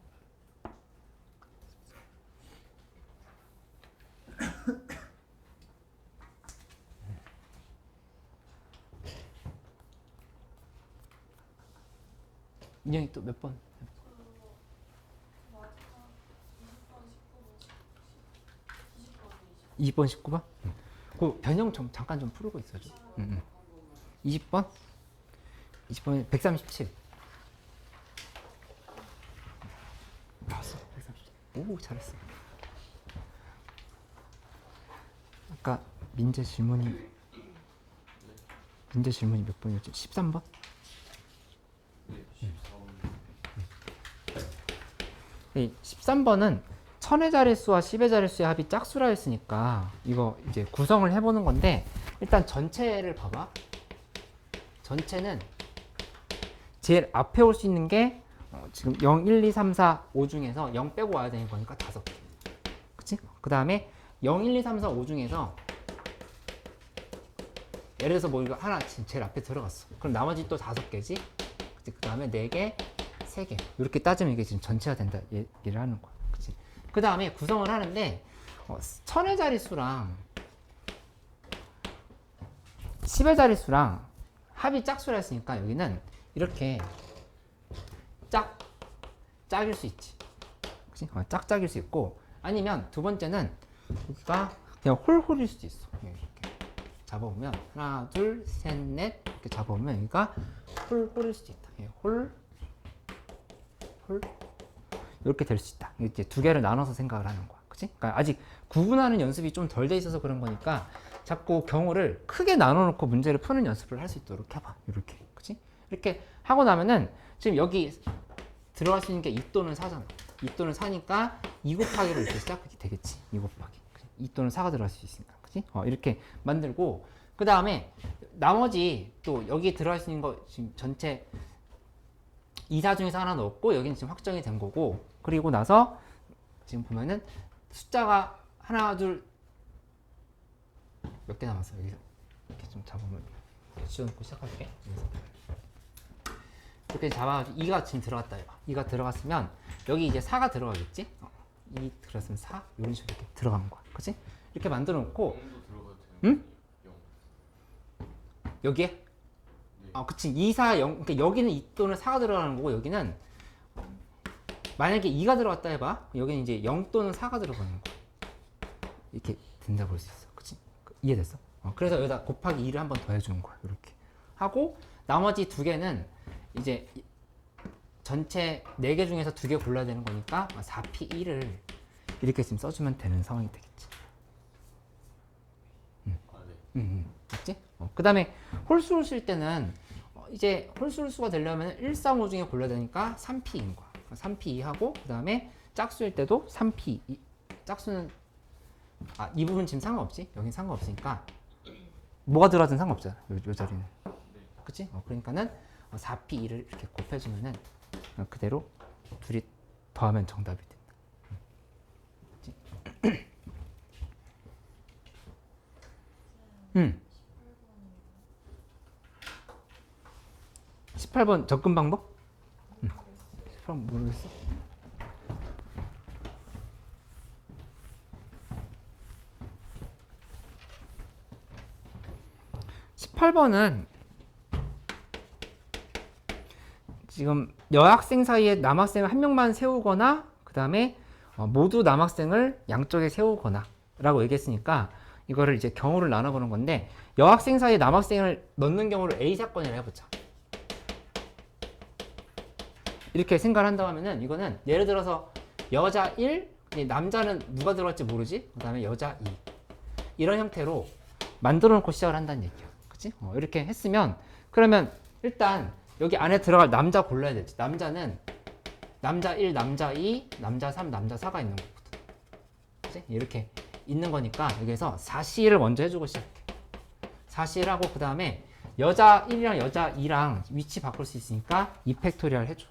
인형이 또 몇 번? 20번, 19번? 그 변형 좀 잠깐 좀 풀고 있어줘. 20번? 20번이 137. 나왔어. 137. 오, 잘했어. 아까 민재 질문이 몇 번이었지? 13번? 네, 13번은 1000의 자릿수와 10의 자릿수의 합이 짝수라 했으니까 이거 이제 구성을 해보는 건데 일단 전체를 봐봐. 전체는 제일 앞에 올 수 있는 게 지금 0, 1, 2, 3, 4, 5 중에서 0 빼고 와야 되는 거니까 5개. 그치? 그 다음에 0, 1, 2, 3, 4, 5 중에서 예를 들어서 뭐 이거 하나 제일 앞에 들어갔어. 그럼 나머지 또 5개지? 그 다음에 4개, 3개. 이렇게 따지면 이게 지금 전체가 된다 얘기를 하는 거야. 그치? 그 다음에 구성을 하는데 천의 자릿수랑 10의 자릿수랑 합이 짝수라 했으니까 여기는 이렇게 짝일 수 있지. 그치? 짝일 수 있고, 아니면 두 번째는 여기가 그냥 홀홀일 수도 있어. 이렇게 잡아보면 하나, 둘, 셋, 넷 이렇게 잡아보면 여기가 홀홀일 수도 있다. 홀 이렇게 될 수 있다. 이제 두 개를 나눠서 생각을 하는 거야. 그치? 그러니까 아직 구분하는 연습이 좀 덜 돼 있어서 그런 거니까 자꾸 경우를 크게 나눠 놓고 문제를 푸는 연습을 할 수 있도록 해봐. 이렇게. 그치? 이렇게 하고 나면은 지금 여기 들어갈 수 있는 게 2 또는 4잖아. 2 또는 4니까 2 곱하기로 이렇게 시작하게 되겠지. 2 곱하기. 2 또는 4가 들어갈 수 있으니까. 그치? 이렇게 만들고, 그 다음에 나머지 또 여기 들어갈 수 있는 거 지금 전체 2, 4 중에서 하나 넣었고, 여기는 지금 확정이 된 거고, 그리고 나서 지금 보면은 숫자가 하나, 둘, 몇 개 남았어요? 여기서 이렇게 좀 잡으면 지워놓고 시작할게. 이렇게 잡아가지고 2가 지금 들어갔다 해봐. 2가 들어갔으면 여기 이제 4가 들어가겠지? 2 들어갔으면 4 이런 식으로 이렇게 들어가는 거야. 그치? 이렇게 만들어 놓고, 0도 들어가도 돼요. 응? 0. 여기에? 네. 그치. 2, 4, 0. 그러니까 여기는 2 또는 4가 들어가는 거고, 여기는 만약에 2가 들어갔다 해봐. 여기는 이제 0 또는 4가 들어가는 거야. 이렇게 된다 볼 수 있어. 그치? 이해됐어? 그래서 여기다 곱하기 2를 한 번 더 해주는 거야. 이렇게 하고, 나머지 두 개는 이제 전체 4개 중에서 2개 골라야 되는 거니까 4p1을 이렇게 지금 써주면 되는 상황이 되겠지. 아, 네. 맞지? 그 다음에 홀수를 쓸 때는 이제 홀수가 되려면 1, 3, 5 중에 골라야 되니까 3p인 거야. 3p2 하고, 그 다음에 짝수일 때도 3p2. 짝수는 이 부분 지금 상관없지? 여긴 상관없으니까 뭐가 들어가든 상관없잖아. 요 자리는. 그치? 그러니까는 4p2를 이렇게 곱해주면은 그대로 둘이 더하면 정답이 된다. 그치? 18번 접근 방법? 18번 모르겠어. 18번은 지금 여학생 사이에 남학생을 한 명만 세우거나, 그 다음에 모두 남학생을 양쪽에 세우거나 라고 얘기했으니까 이거를 이제 경우를 나눠보는 건데, 여학생 사이에 남학생을 넣는 경우를 A 사건이라 해보자. 이렇게 생각을 한다고 하면은, 이거는 예를 들어서 여자 1, 남자는 누가 들어갈지 모르지? 그 다음에 여자 2. 이런 형태로 만들어 놓고 시작을 한다는 얘기야. 그치? 이렇게 했으면, 그러면 일단 여기 안에 들어갈 남자 골라야 되지. 남자는 남자 1, 남자 2, 남자 3, 남자 4가 있는 거거든. 그치? 이렇게 있는 거니까 여기에서 4C를 먼저 해주고 시작해. 4C를 하고, 그 다음에 여자 1이랑 여자 2랑 위치 바꿀 수 있으니까 2팩토리얼 해줘.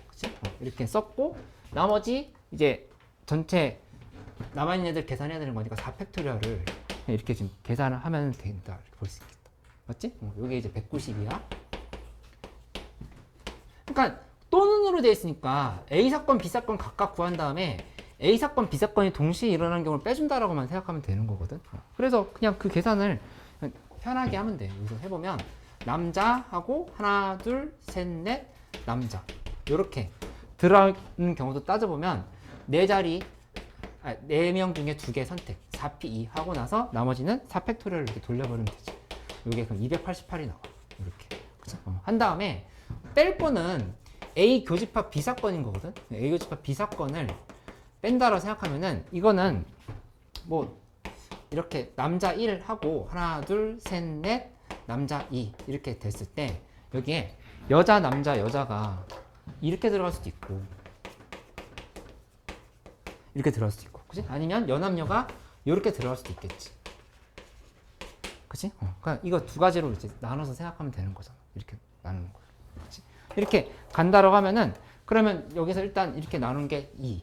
그치? 이렇게 썼고, 나머지 이제 전체 남아있는 애들 계산해야 되는 거니까 4팩토리얼을 이렇게 지금 계산을 하면 된다. 이렇게 볼 수 있겠다. 맞지? 요게 이제 190이야. 그러니까 또는으로 되어 있으니까 A 사건, B 사건 각각 구한 다음에 A 사건, B 사건이 동시에 일어나는 경우를 빼준다라고만 생각하면 되는 거거든. 그래서 그냥 그 계산을 그냥 편하게 하면 돼. 여기서 해보면 남자하고 하나, 둘, 셋, 넷, 남자 이렇게 들어가는 경우도 따져보면 4명 중에 2개 선택 4p2 하고 나서 나머지는 4팩토리얼을 이렇게 돌려버리면 되지. 이게 그럼 288이 나와. 이렇게. 그쵸? 한 다음에 뺄 거는 A 교집합 B 사건인 거거든. A 교집합 B 사건을 뺀다라고 생각하면은, 이거는 뭐 이렇게 남자 1 하고 하나, 둘, 셋, 넷, 남자 2 이렇게 됐을 때 여기에 여자, 남자, 여자가 이렇게 들어갈 수도 있고 이렇게 들어갈 수도 있고, 그치? 아니면 여남녀가 이렇게 들어갈 수도 있겠지. 그치? 그러니까 이거 두 가지로 이제 나눠서 생각하면 되는 거잖아. 이렇게 나누는 거야. 그치? 이렇게 간다라고 하면은, 그러면 여기서 일단 이렇게 나눈 게 2.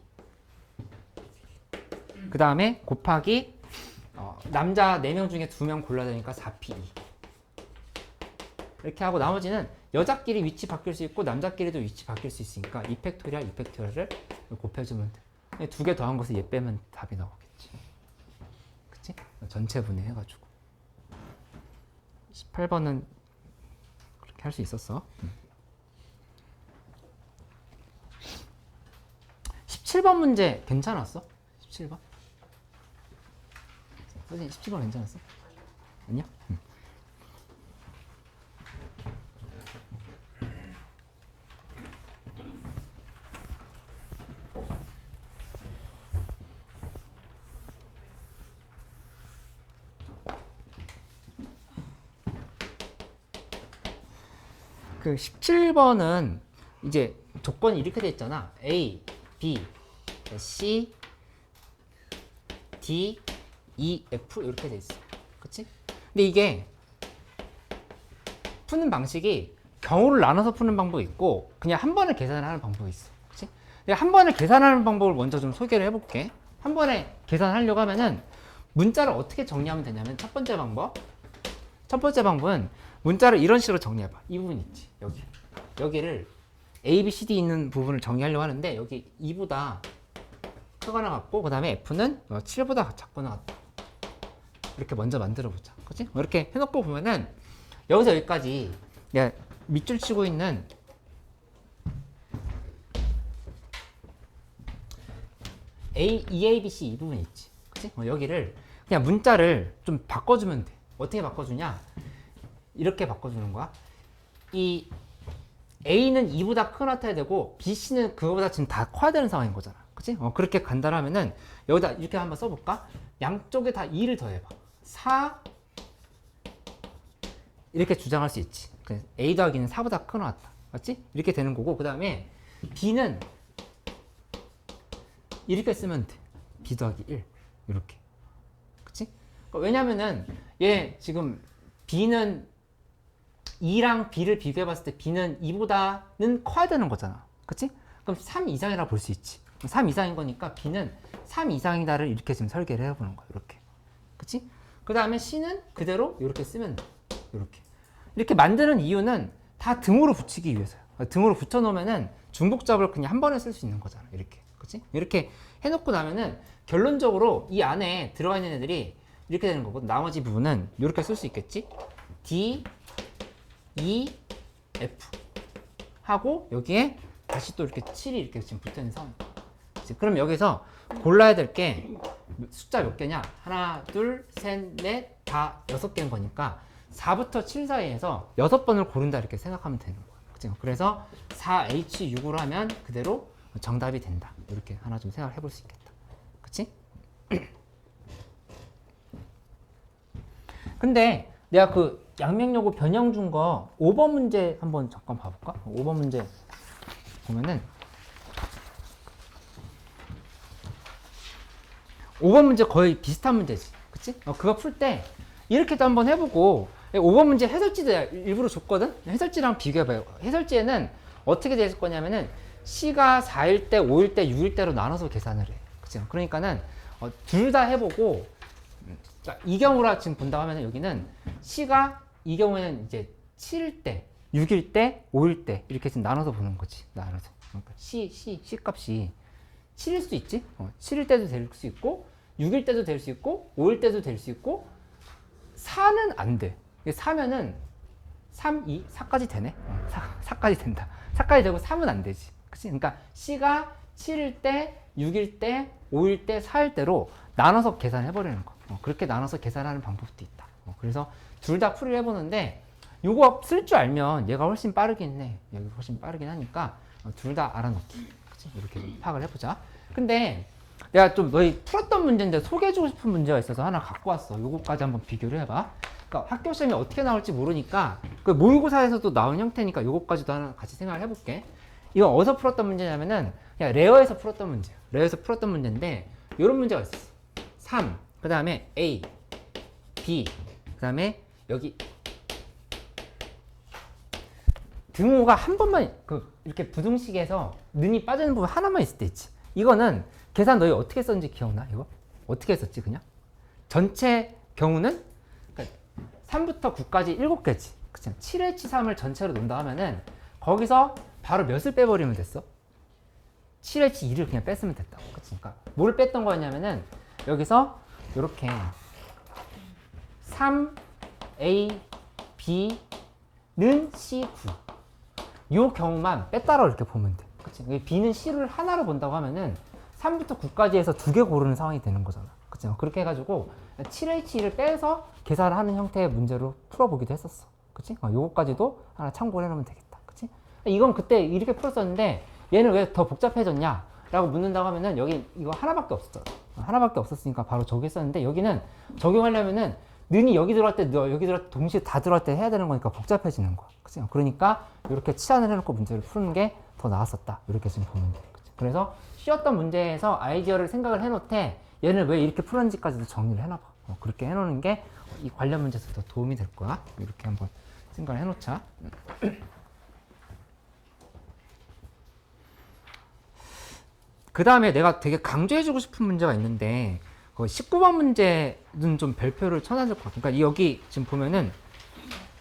그 다음에 곱하기 남자 4명 중에 2명 골라야 되니까 4p2. 이렇게 하고 나머지는 여자끼리 위치 바뀔 수 있고 남자끼리도 위치 바뀔 수 있으니까 이 팩토리얼을 곱해주면 돼. 두 개 더한 것을 얘 빼면 답이 나오겠지. 그치? 전체 분해해가지고 18번은 그렇게 할 수 있었어. 17번 문제 괜찮았어? 17번? 선생님 17번 괜찮았어? 아니야? 그 17번은 이제 조건이 이렇게 돼 있잖아. A, B, C, D, E, F 이렇게 돼 있어. 그치? 근데 이게 푸는 방식이 경우를 나눠서 푸는 방법이 있고 그냥 한 번에 계산하는 방법이 있어. 그치? 내가 한 번에 계산하는 방법을 먼저 좀 소개를 해볼게. 한 번에 계산하려고 하면은 문자를 어떻게 정리하면 되냐면 첫 번째 방법은 문자를 이런 식으로 정리해봐. 이 부분 있지. 여기를 A, B, C, D 있는 부분을 정리하려고 하는데 여기 2보다 크거나 같고 그 다음에 F는 7보다 작거나 같다. 이렇게 먼저 만들어 보자. 그치? 이렇게 해놓고 보면은 여기서 여기까지 내가 밑줄 치고 있는 A, B, C 이 부분 있지. 그치? 여기를 그냥 문자를 좀 바꿔주면 돼. 어떻게 바꿔주냐? 이렇게 바꿔주는 거야. 이 A는 2보다 크거나 같아야 되고 BC는 그거보다 지금 다 커야 되는 상황인 거잖아. 그치? 그렇게 간단하면은 여기다 이렇게 한번 써볼까? 양쪽에 다 2를 더해봐. 4 이렇게 주장할 수 있지. A 더하기는 4보다 크거나 같다. 맞지? 이렇게 되는 거고 그 다음에 B는 이렇게 쓰면 돼. B 더하기 1 이렇게. 그치? 왜냐면은 얘 지금 B는 2랑 B를 비교해 봤을 때 B는 2보다는 커야 되는 거잖아. 그치? 그럼 3 이상이라 볼 수 있지. 3 이상인 거니까 B는 3 이상이다를 이렇게 지금 설계를 해보는 거야. 이렇게. 그치? 그 다음에 C는 그대로 이렇게 쓰면 돼. 이렇게 만드는 이유는 다 등으로 붙이기 위해서요. 등으로 붙여 놓으면은 중복잡을 그냥 한 번에 쓸 수 있는 거잖아. 이렇게. 그치? 이렇게 해놓고 나면은 결론적으로 이 안에 들어가 있는 애들이 이렇게 되는 거고 나머지 부분은 이렇게 쓸 수 있겠지? D, E, F 하고 여기에 다시 또 이렇게 7이 이렇게 지금 붙어있는 상황이야. 그럼 여기서 골라야 될 게 숫자 몇 개냐? 하나, 둘, 셋, 넷, 다 6개인 거니까 4부터 7 사이에서 6번을 고른다 이렇게 생각하면 되는 거야. 그치? 그래서 4H6으로 하면 그대로 정답이 된다. 이렇게 하나 좀 생각을 해볼 수 있겠다. 그치? 근데 내가 그 양명요고 변형 준 거 5번 문제 한번 잠깐 봐볼까? 5번 문제 보면은 5번 문제 거의 비슷한 문제지. 그치? 그거 풀 때 이렇게도 한번 해보고 5번 문제 해설지도 일부러 줬거든? 해설지랑 비교해봐요. 해설지에는 어떻게 될 거냐면은 C가 4일 때, 5일 때, 6일 때로 나눠서 계산을 해. 그치? 그러니까는 둘 다 해보고 이 경우라 지금 본다고 하면 여기는 C가 이 경우에는 이제 7일 때, 6일 때, 5일 때 이렇게 지금 나눠서 보는 거지. 나눠서. 그러니까 C 값이 7일 수 있지? 7일 때도 될 수 있고 6일 때도 될 수 있고 5일 때도 될 수 있고 4는 안 돼. 4면은 3, 2, 4까지 되네? 4까지 된다. 4까지 되고 3은 안 되지. 그치? 그러니까 C가 7일 때, 6일 때, 5일 때, 4일 때로 나눠서 계산해버리는 거. 그렇게 나눠서 계산하는 방법도 있다. 그래서 둘 다 풀이를 해보는데 요거 쓸 줄 알면 얘가 훨씬 빠르긴 해. 여기 훨씬 빠르긴 하니까 둘 다 알아놓기. 그치? 이렇게 좀 파악을 해보자. 근데 내가 좀 너희 풀었던 문제인데 소개해주고 싶은 문제가 있어서 하나 갖고 왔어. 요거까지 한번 비교를 해봐. 그러니까 학교 시험이 어떻게 나올지 모르니까 그 모의고사에서도 나온 형태니까 요거까지도 하나 같이 생각을 해볼게. 이거 어디서 풀었던 문제냐면은 그냥 레어에서 풀었던 문제야. 레어에서 풀었던 문제인데 요런 문제가 있었어. 3, 그 다음에 A, B, 그 다음에 여기 등호가 한 번만 이렇게 부등식에서 는이 빠지는 부분 하나만 있을 때 있지. 이거는 계산 너희 어떻게 썼는지 기억나? 이거 어떻게 했었지? 그냥 전체 경우는 그러니까 3부터 9까지 7개지. 그치? 7H3을 전체로 놓는다 하면은 거기서 바로 몇을 빼버리면 됐어? 7H2를 그냥 뺐으면 됐다고. 그치? 그러니까 뭘 뺐던 거였냐면은 여기서 이렇게 3A, B는 C9 요 경우만 뺐다라고 이렇게 보면 돼. 그치? B는 C를 하나로 본다고 하면은 3부터 9까지 해서 2개 고르는 상황이 되는 거잖아. 그치? 그렇게 해가지고 7H2를 빼서 계산을 하는 형태의 문제로 풀어보기도 했었어. 그치? 요거까지도 하나 참고를 해놓으면 되겠다. 그치? 이건 그때 이렇게 풀었었는데 얘는 왜 더 복잡해졌냐? 라고 묻는다고 하면은 여기 이거 하나밖에 없었잖아. 하나밖에 없었으니까 바로 저기 했었는데 여기는 적용하려면은 는이 여기 들어갈 때, 여기 들어갈 때 동시에 다 들어갈 때 해야 되는 거니까 복잡해지는 거야. 그치? 그러니까 이렇게 치환을 해놓고 문제를 푸는 게 더 나았었다. 이렇게 지금 보면 돼. 그치? 그래서 쉬웠던 문제에서 아이디어를 생각을 해놓되 얘는 왜 이렇게 풀었는지까지도 정리를 해놔봐. 그렇게 해놓는 게 이 관련 문제에서 더 도움이 될 거야. 이렇게 한번 생각을 해놓자. 그 다음에 내가 되게 강조해주고 싶은 문제가 있는데 19번 문제는 좀 별표를 쳐놔야 될 것 같아. 그러니까 여기 지금 보면은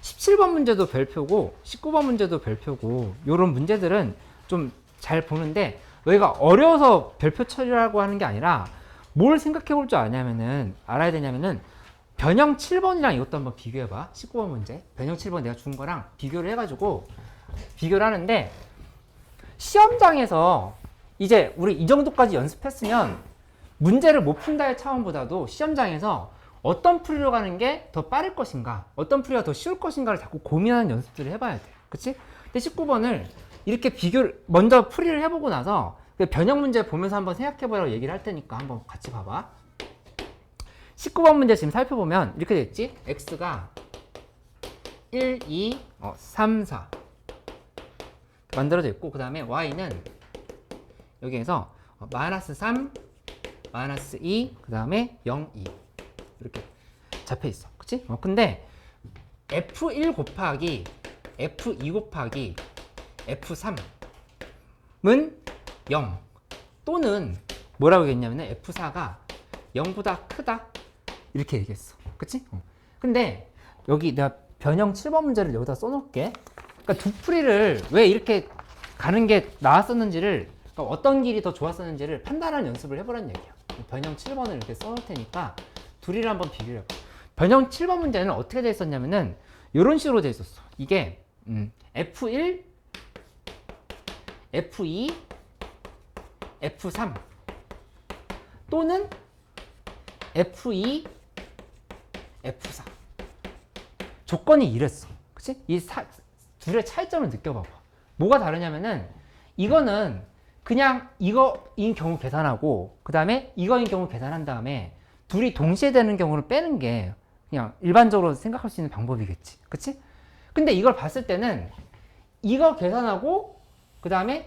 17번 문제도 별표고 19번 문제도 별표고 이런 문제들은 좀 잘 보는데 너희가 어려워서 별표 처리라고 하는 게 아니라 뭘 생각해 볼 줄 아냐면은 알아야 되냐면은 변형 7번이랑 이것도 한번 비교해봐. 19번 문제 변형 7번 내가 준 거랑 비교를 해가지고 비교를 하는데 시험장에서 이제 우리 이 정도까지 연습했으면 문제를 못 푼다의 차원보다도 시험장에서 어떤 풀이로 가는 게 더 빠를 것인가, 어떤 풀이가 더 쉬울 것인가를 자꾸 고민하는 연습들을 해봐야 돼. 그치? 근데 19번을 이렇게 비교를, 먼저 풀이를 해보고 나서 변형 문제 보면서 한번 생각해보라고 얘기를 할 테니까 한번 같이 봐봐. 19번 문제 지금 살펴보면 이렇게 됐지? x가 1, 2, 3, 4 만들어져 있고 그 다음에 y는 여기에서 마이너스 3, 마이너스 2, 그 다음에 0, 2 이렇게 잡혀 있어. 그치? 근데 F1 곱하기 F2 곱하기 F3은 0 또는 뭐라고 얘기했냐면 F4가 0보다 크다 이렇게 얘기했어. 그치? 근데 여기 내가 변형 7번 문제를 여기다 써놓을게. 그러니까 두 풀이를 왜 이렇게 가는 게 나았었는지를, 그러니까 어떤 길이 더 좋았었는지를 판단하는 연습을 해보라는 얘기야. 변형 7번을 이렇게 써놓을 테니까 둘이를 한번 비교를 해봐. 변형 7번 문제는 어떻게 돼 있었냐면은 이런 식으로 돼 있었어. 이게 F1, F2, F3 또는 F2, F4 조건이 이랬어. 그치? 이 둘의 차이점을 느껴봐봐. 뭐가 다르냐면은 이거는 그냥 이거인 경우 계산하고 그 다음에 이거인 경우 계산한 다음에 둘이 동시에 되는 경우를 빼는 게 그냥 일반적으로 생각할 수 있는 방법이겠지. 그치? 근데 이걸 봤을 때는 이거 계산하고 그 다음에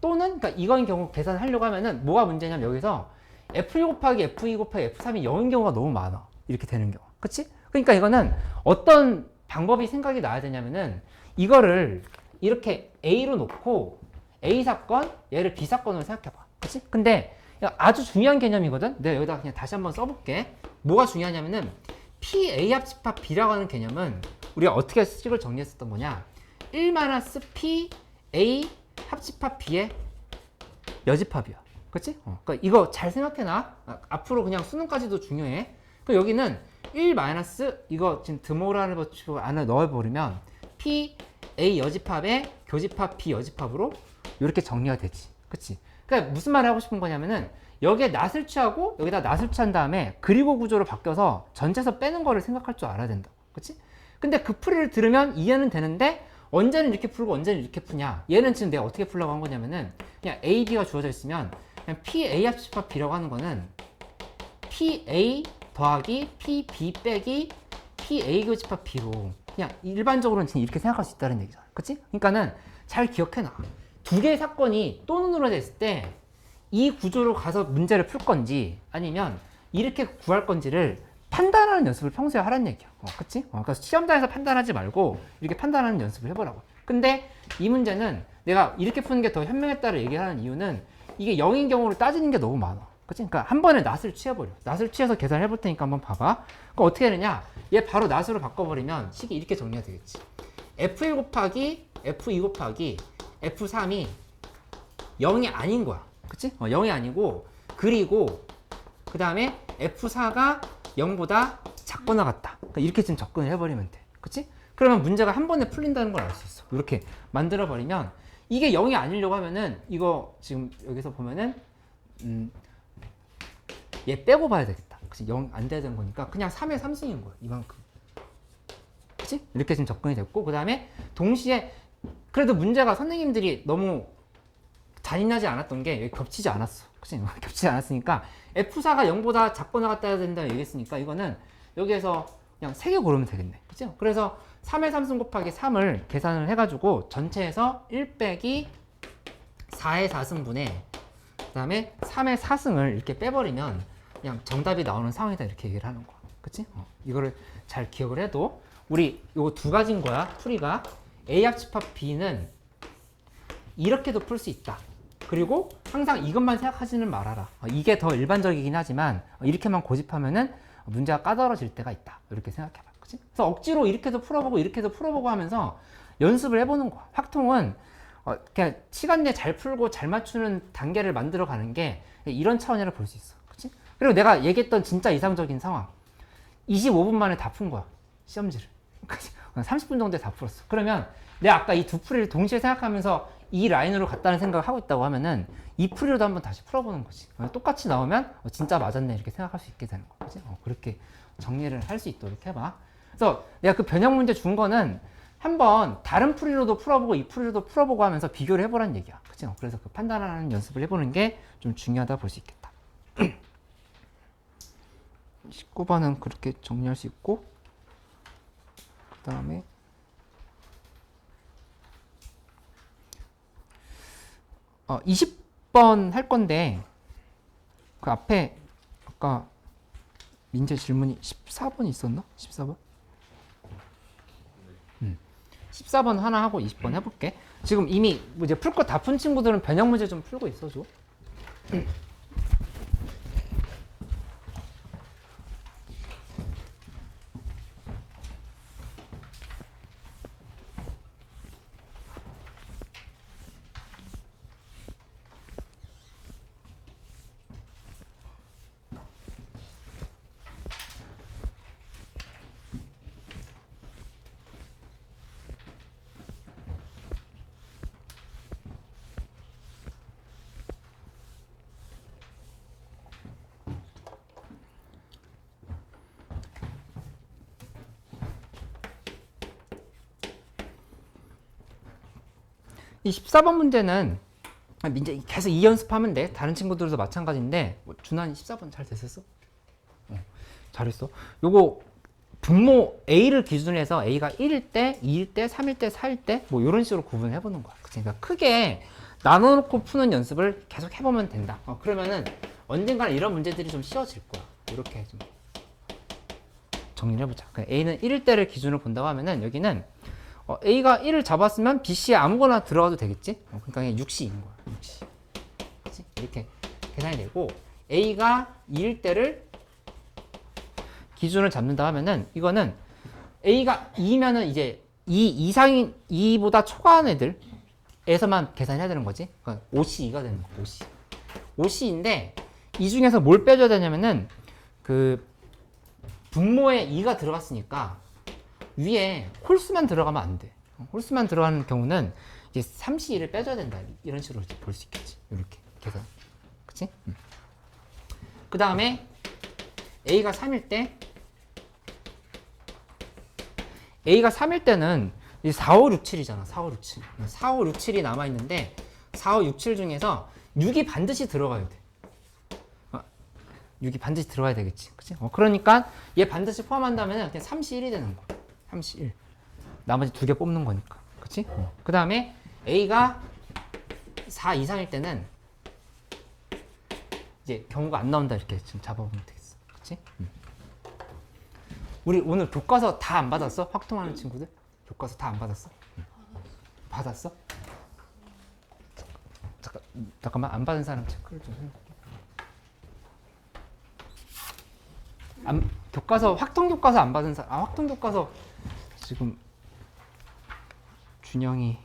또는 그러니까 이거인 경우 계산하려고 하면은 뭐가 문제냐면 여기서 F1 곱하기 F2 곱하기 F3이 0인 경우가 너무 많아. 이렇게 되는 경우. 그치? 그러니까 이거는 어떤 방법이 생각이 나야 되냐면은 이거를 이렇게 A로 놓고 A 사건, 얘를 B 사건으로 생각해봐. 그치? 근데 아주 중요한 개념이거든? 내가 여기다 그냥 다시 한번 써볼게. 뭐가 중요하냐면은 PA 합집합 B라고 하는 개념은 우리가 어떻게 식을 정리했었던 거냐? 1-PA 합집합 B의 여집합이야. 그치? 그러니까 이거 잘 생각해놔. 앞으로 그냥 수능까지도 중요해. 그 여기는 1- 이거 지금 드모라는 법칙 안에 넣어버리면 PA 여집합의 교집합 B 여집합으로 이렇게 정리가 되지. 그치? 그러니까 무슨 말을 하고 싶은 거냐면은 여기에 낫을 취하고 여기다 낫을 취한 다음에 그리고 구조로 바뀌어서 전체에서 빼는 거를 생각할 줄 알아야 된다. 그치? 근데 그 풀이를 들으면 이해는 되는데 언제는 이렇게 풀고 언제는 이렇게 푸냐. 얘는 지금 내가 어떻게 풀려고 한 거냐면은 그냥 A, B가 주어져 있으면 그냥 PA 합집합 B라고 하는 거는 PA 더하기 PB 빼기 PA 교집합 B로 그냥 일반적으로는 지금 이렇게 생각할 수 있다는 얘기잖아. 그치? 그러니까는 잘 기억해놔. 두 개의 사건이 또 눈으로 됐을 때 이 구조로 가서 문제를 풀 건지 아니면 이렇게 구할 건지를 판단하는 연습을 평소에 하라는 얘기야. 그치? 그러니까 시험장에서 판단하지 말고 이렇게 판단하는 연습을 해보라고. 근데 이 문제는 내가 이렇게 푸는 게 더 현명했다를 얘기하는 이유는 이게 0인 경우를 따지는 게 너무 많아. 그치? 그러니까 한 번에 낫을 취해버려. 낫을 취해서 계산을 해볼 테니까 한번 봐봐. 그럼 어떻게 되느냐? 얘 바로 낫으로 바꿔버리면 식이 이렇게 정리가 되겠지. F1 곱하기 F2 곱하기 F3이 0이 아닌 거야. 그치? 0이 아니고, 그리고 그 다음에 F4가 0보다 작거나 같다. 그러니까 이렇게 지금 접근을 해버리면 돼. 그치? 그러면 문제가 한 번에 풀린다는 걸 알 수 있어. 이렇게 만들어버리면 이게 0이 아니려고 하면은 이거 지금 여기서 보면은 얘 빼고 봐야 되겠다. 그치? 0 안 돼야 되는 거니까 그냥 3의 3승인 거야. 이만큼. 그치? 이렇게 지금 접근이 됐고, 그 다음에 동시에 그래도 문제가 선생님들이 너무 잔인하지 않았던 게 여기 겹치지 않았어. 그치? 겹치지 않았으니까 F4가 0보다 작거나 같다 해야 된다고 얘기했으니까 이거는 여기에서 그냥 3개 고르면 되겠네. 그치? 그래서 3의 3승 곱하기 3을 계산을 해가지고 전체에서 1 빼기 4의 4승분의 그 다음에 3의 4승을 이렇게 빼버리면 그냥 정답이 나오는 상황이다 이렇게 얘기를 하는 거야. 그치? 이거를 잘 기억을 해도 우리 요거 두 가지인 거야. 풀이가 A 합집합 B는 이렇게도 풀 수 있다. 그리고 항상 이것만 생각하지는 말아라. 이게 더 일반적이긴 하지만 이렇게만 고집하면은 문제가 까다로워질 때가 있다. 이렇게 생각해봐. 그치? 그래서 억지로 이렇게도 풀어보고 이렇게도 풀어보고 하면서 연습을 해보는 거야. 확통은 그냥 시간 내에 잘 풀고 잘 맞추는 단계를 만들어 가는 게 이런 차원이라 볼 수 있어. 그치? 그리고 내가 얘기했던 진짜 이상적인 상황. 25분 만에 다 푼 거야. 시험지를. 30분 정도에 다 풀었어. 그러면 내가 아까 이 두 풀이를 동시에 생각하면서 이 라인으로 갔다는 생각을 하고 있다고 하면은 이 풀이로도 한번 다시 풀어보는 거지. 똑같이 나오면 진짜 맞았네 이렇게 생각할 수 있게 되는 거지. 그렇게 정리를 할 수 있도록 해봐. 그래서 내가 그 변형 문제 준 거는 한번 다른 풀이로도 풀어보고 이 풀이로도 풀어보고 하면서 비교를 해보라는 얘기야. 그치? 그래서 그 판단하는 연습을 해보는 게 좀 중요하다 볼 수 있겠다. 19번은 그렇게 정리할 수 있고, 그 다음에 20번 할 건데 그 앞에 아까 민재 질문이 14번이 있었나? 14번? 14번 하나 하고 20번 해볼게. 지금 이미 이제 풀 거 다 푼 친구들은 변형 문제 좀 풀고 있어줘. 14번 문제는 민재 계속 이 연습하면 돼. 다른 친구들도 마찬가지인데 준환이 14번 잘 됐었어? 잘했어. 요거 분모 A를 기준으로 해서 A가 1일 때, 2일 때, 3일 때, 4일 때 뭐 이런 식으로 구분을 해보는 거야. 그러니까 크게 나눠놓고 푸는 연습을 계속 해보면 된다. 그러면은 언젠가는 이런 문제들이 좀 쉬워질 거야. 이렇게 좀 정리를 해보자. A는 1일 때를 기준으로 본다고 하면은 여기는 A가 1을 잡았으면 BC에 아무거나 들어가도 되겠지? 그러니까 그냥 6C인 거야. 6C. 그치? 이렇게 계산이 되고, A가 2일 때를 기준을 잡는다 하면은 이거는 A가 2면은 이제 2 이상인 2보다 초과한 애들에서만 계산해야 되는 거지. 그러니까 5C2가 되는 거야. 5C. 5C인데 이 중에서 뭘 빼줘야 되냐면은 그 분모에 2가 들어갔으니까 위에 홀수만 들어가면 안 돼. 홀수만 들어가는 경우는 이제 3C1을 빼줘야 된다. 이런 식으로 볼 수 있겠지. 이렇게 계산. 그치? 그 다음에 A가 3일 때, A가 3일 때는 4, 5, 6, 7이잖아. 4, 5, 6, 7. 4, 5, 6, 7이 남아있는데 4, 5, 6, 7 중에서 6이 반드시 들어가야 돼. 6이 반드시 들어가야 되겠지. 그치? 그러니까 얘 반드시 포함한다면 그냥 3C1이 되는 거야. 31. 나머지 두 개 뽑는 거니까. 그치? 그 다음에 A가 4 이상일 때는 이제 경우가 안 나온다 이렇게 좀 잡아보면 되겠어. 그치? 우리 오늘 교과서 다 안 받았어? 확통하는 친구들? 교과서 다 안 받았어? 받았어? 잠깐만 안 받은 사람 체크를 좀 해볼게. 교과서 확통 교과서 안 받은 사람. 확통 교과서 지금 준영이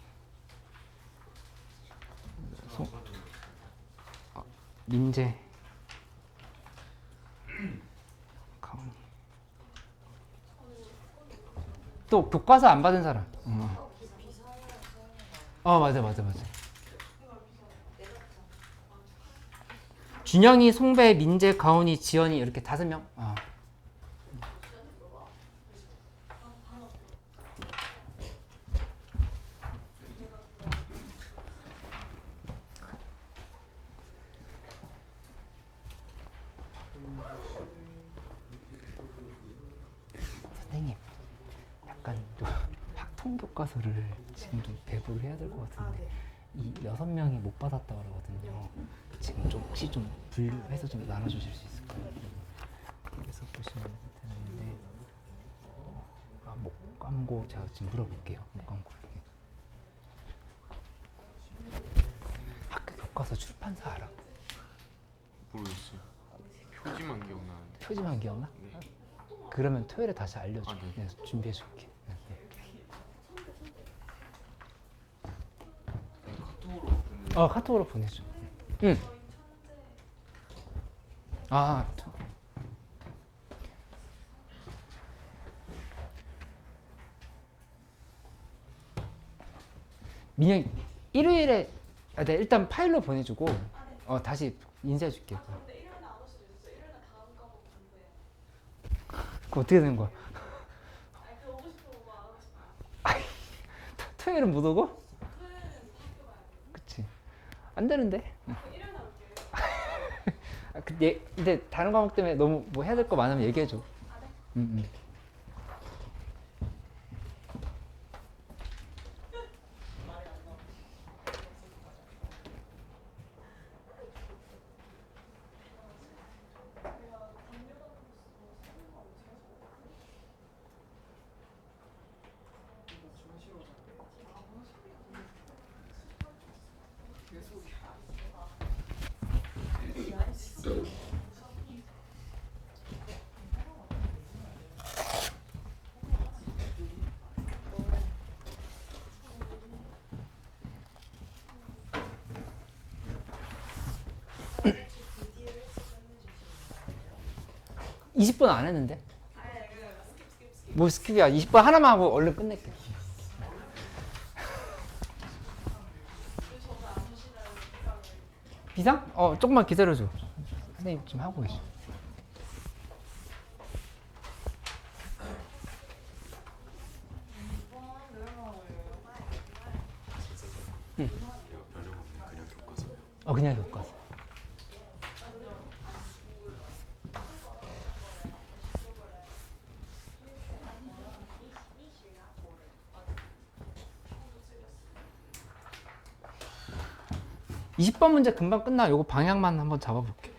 민재 가은이 또 교과서 안 받은 사람. 맞아. 준영이, 송배, 민재, 가온이, 지연이 이렇게 5명. 선생님, 약간 또 학통 교과서를 지금 좀 배부를 해야 될 것 같은데 이 6명이 못 받았다 그러거든요. 지금 좀 혹시 좀 분류해서 좀 나눠주실 수 있을까요? 그래서 보시면 되는데 못 감고 제가 지금 물어볼게요. 못 감고 학교 교과서 출판사 알아? 모르겠어요. 표지만 기억나는데. 표지만 기억나? 네. 그러면 토요일에 다시 알려줘. 네. 내가 준비해줄게. 카톡으로 보내. 카톡으로 보내줘. 응. 민영 일요일에 내가 일단 파일로 보내주고 다시 인쇄해줄게. 근데 일요일에 안 올 수도 있어요. 일요일에 다음 과목 반대예요. 그거 어떻게 되는 거야? 아니 그 오고 싶으면 오고 안 오고 싶으면 토요일은 못 오고? 토요일은 학교 가야 돼요. 그치. 안 되는데. 일요일에 올게요. 근데 다른 과목 때문에 너무 뭐 해야 될 거 많으면 얘기해줘. 응. 20분 안 했는데? 뭐 스킵이야. 20분 하나만 하고 얼른 끝낼게. 비상? 조금만 기다려줘. 선생님 지금 하고 계셔. 이거 별로 없네. 그냥 교과서예요. 그냥 교과서. (20번) 문제 금방 끝나. 요거 방향만 한번 잡아볼게.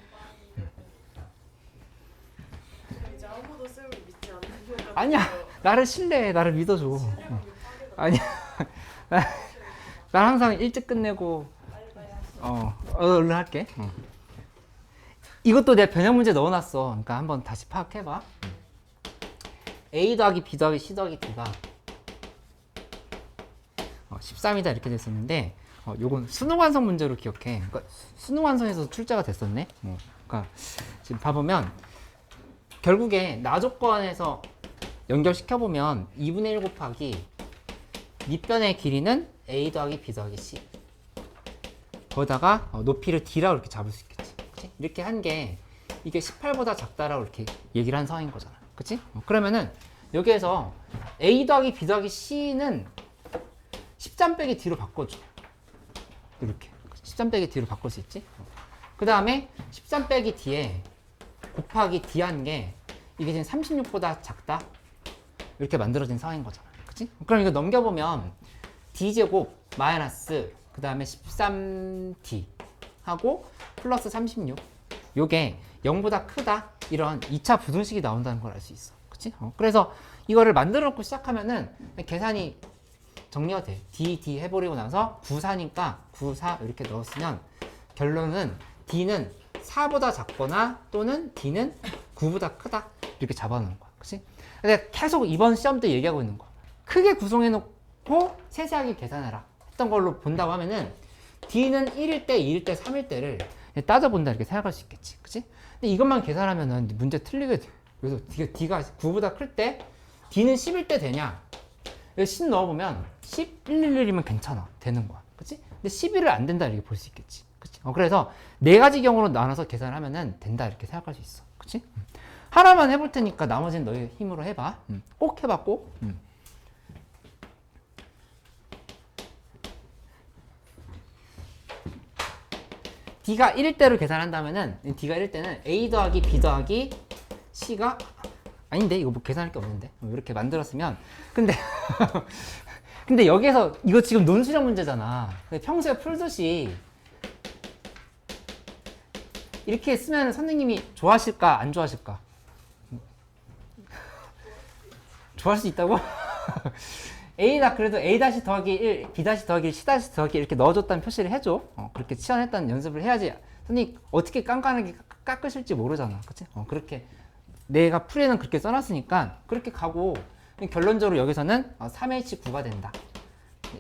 이제 아무도 쌤을 믿지 않는 것 같아요. 아니야, 나를 신뢰해. 나를 믿어줘. 아니야. 난 항상 일찍 끝내고 얼른 할게. 이것도 내가 변형 문제 넣어놨어. 그러니까 한번 다시 파악해봐. a 더하기 b 더하기 c 더하기 d가 13이다 이렇게 됐었는데 요건 수능 완성 문제로 기억해. 그러니까 수능 완성에서 출제가 됐었네. 그러니까 지금 봐보면 결국에 나 조건에서 연결시켜보면 2분의 1 곱하기 밑변의 길이는 a 더하기 b 더하기 c, 거기다가 높이를 d라고 이렇게 잡을 수 있겠지. 그치? 이렇게 한 게 이게 18보다 작다라고 이렇게 얘기를 한 상황인 거잖아. 그치? 그러면은 여기에서 a 더하기 b 더하기 c는 13 빼기 d로 바꿔줘. 이렇게 13 빼기 d로 바꿀 수 있지. 그 다음에 13 빼기 d에 곱하기 d 한 게 이게 지금 36보다 작다 이렇게 만들어진 상황인 거잖아. 그치? 그럼 이거 넘겨보면 d제곱 마이너스 그 다음에 13d 하고 플러스 36, 요게 0보다 크다 이런 2차 부등식이 나온다는 걸 알 수 있어. 그치? 그래서 이거를 만들어 놓고 시작하면은 계산이 정리가 돼. d 해버리고 나서 9, 4니까 9, 4 이렇게 넣었으면 결론은 d는 4보다 작거나 또는 d는 9보다 크다 이렇게 잡아놓은 거야. 그치? 근데 계속 이번 시험 때 얘기하고 있는 거야. 크게 구성해놓고 세세하게 계산해라 했던 걸로 본다고 하면은 D는 1일 때, 2일 때, 3일 때를 따져본다 이렇게 생각할 수 있겠지. 그치? 근데 이것만 계산하면은 문제 틀리게 돼. 그래서 D가 9보다 클 때 D는 10일 때 되냐? 10 넣어보면 10, 111이면 괜찮아. 되는 거야. 그치? 근데 11을 안 된다 이렇게 볼 수 있겠지. 그치? 그래서 네 가지 경우로 나눠서 계산하면은 된다 이렇게 생각할 수 있어. 그치? 하나만 해볼 테니까 나머지는 너희 힘으로 해봐. 꼭 해봐, 꼭. D가 1일 때로 계산한다면은 D가 1일 때는 A 더하기 B 더하기 C가 아닌데 이거 뭐 계산할 게 없는데 이렇게 만들었으면 근데 근데 여기에서 이거 지금 논술형 문제잖아. 근데 평소에 풀듯이 이렇게 쓰면 선생님이 좋아하실까 안 좋아하실까? 좋아할 수 있다고? A다 그래도 A 다시 더하기 1, B 다시 더하기 1, C 다시 더하기 1 이렇게 넣어줬다는 표시를 해줘. 그렇게 치환했다는 연습을 해야지. 선생님 어떻게 깐깐하게 깎으실지 모르잖아. 그치? 그렇게 내가 풀이는 그렇게 써놨으니까 그렇게 가고 결론적으로 여기서는 3H9가 된다.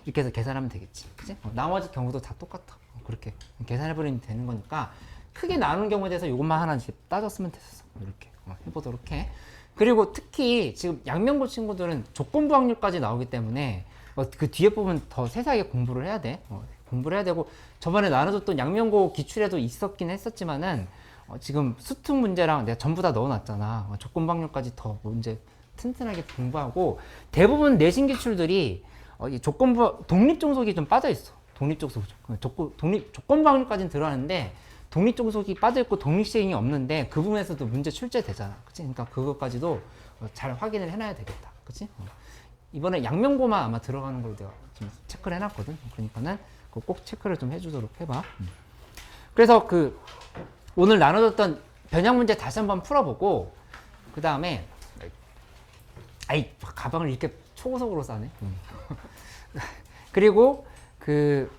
이렇게 해서 계산하면 되겠지. 그치? 나머지 경우도 다 똑같아. 그렇게 계산해버리면 되는 거니까 크게 나누는 경우에 대해서 이것만 하나 이제 따졌으면 됐어. 이렇게 해보도록 해. 그리고 특히 지금 양명고 친구들은 조건부 확률까지 나오기 때문에 그 뒤에 부분 더 세세하게 공부를 해야 돼. 공부를 해야 되고 저번에 나눠줬던 양명고 기출에도 있었긴 했었지만은 지금 수특 문제랑 내가 전부 다 넣어놨잖아. 조건부 확률까지 더 문제 튼튼하게 공부하고 대부분 내신 기출들이 이 조건부 독립종속이 좀 빠져 있어. 독립종속 조건부 확률까지는 들어가는데 독립종속이 빠져있고 독립시행이 없는데 그 부분에서도 문제 출제되잖아. 그치? 그러니까 그것까지도 잘 확인을 해놔야 되겠다. 그치? 이번에 양명고만 아마 들어가는 걸로 내가 좀 체크를 해놨거든. 그러니까는 그거 꼭 체크를 좀 해주도록 해봐. 그래서 그 오늘 나눠줬던 변형 문제 다시 한번 풀어보고 그 다음에 아이 가방을 이렇게 초고속으로 싸네. 그리고 그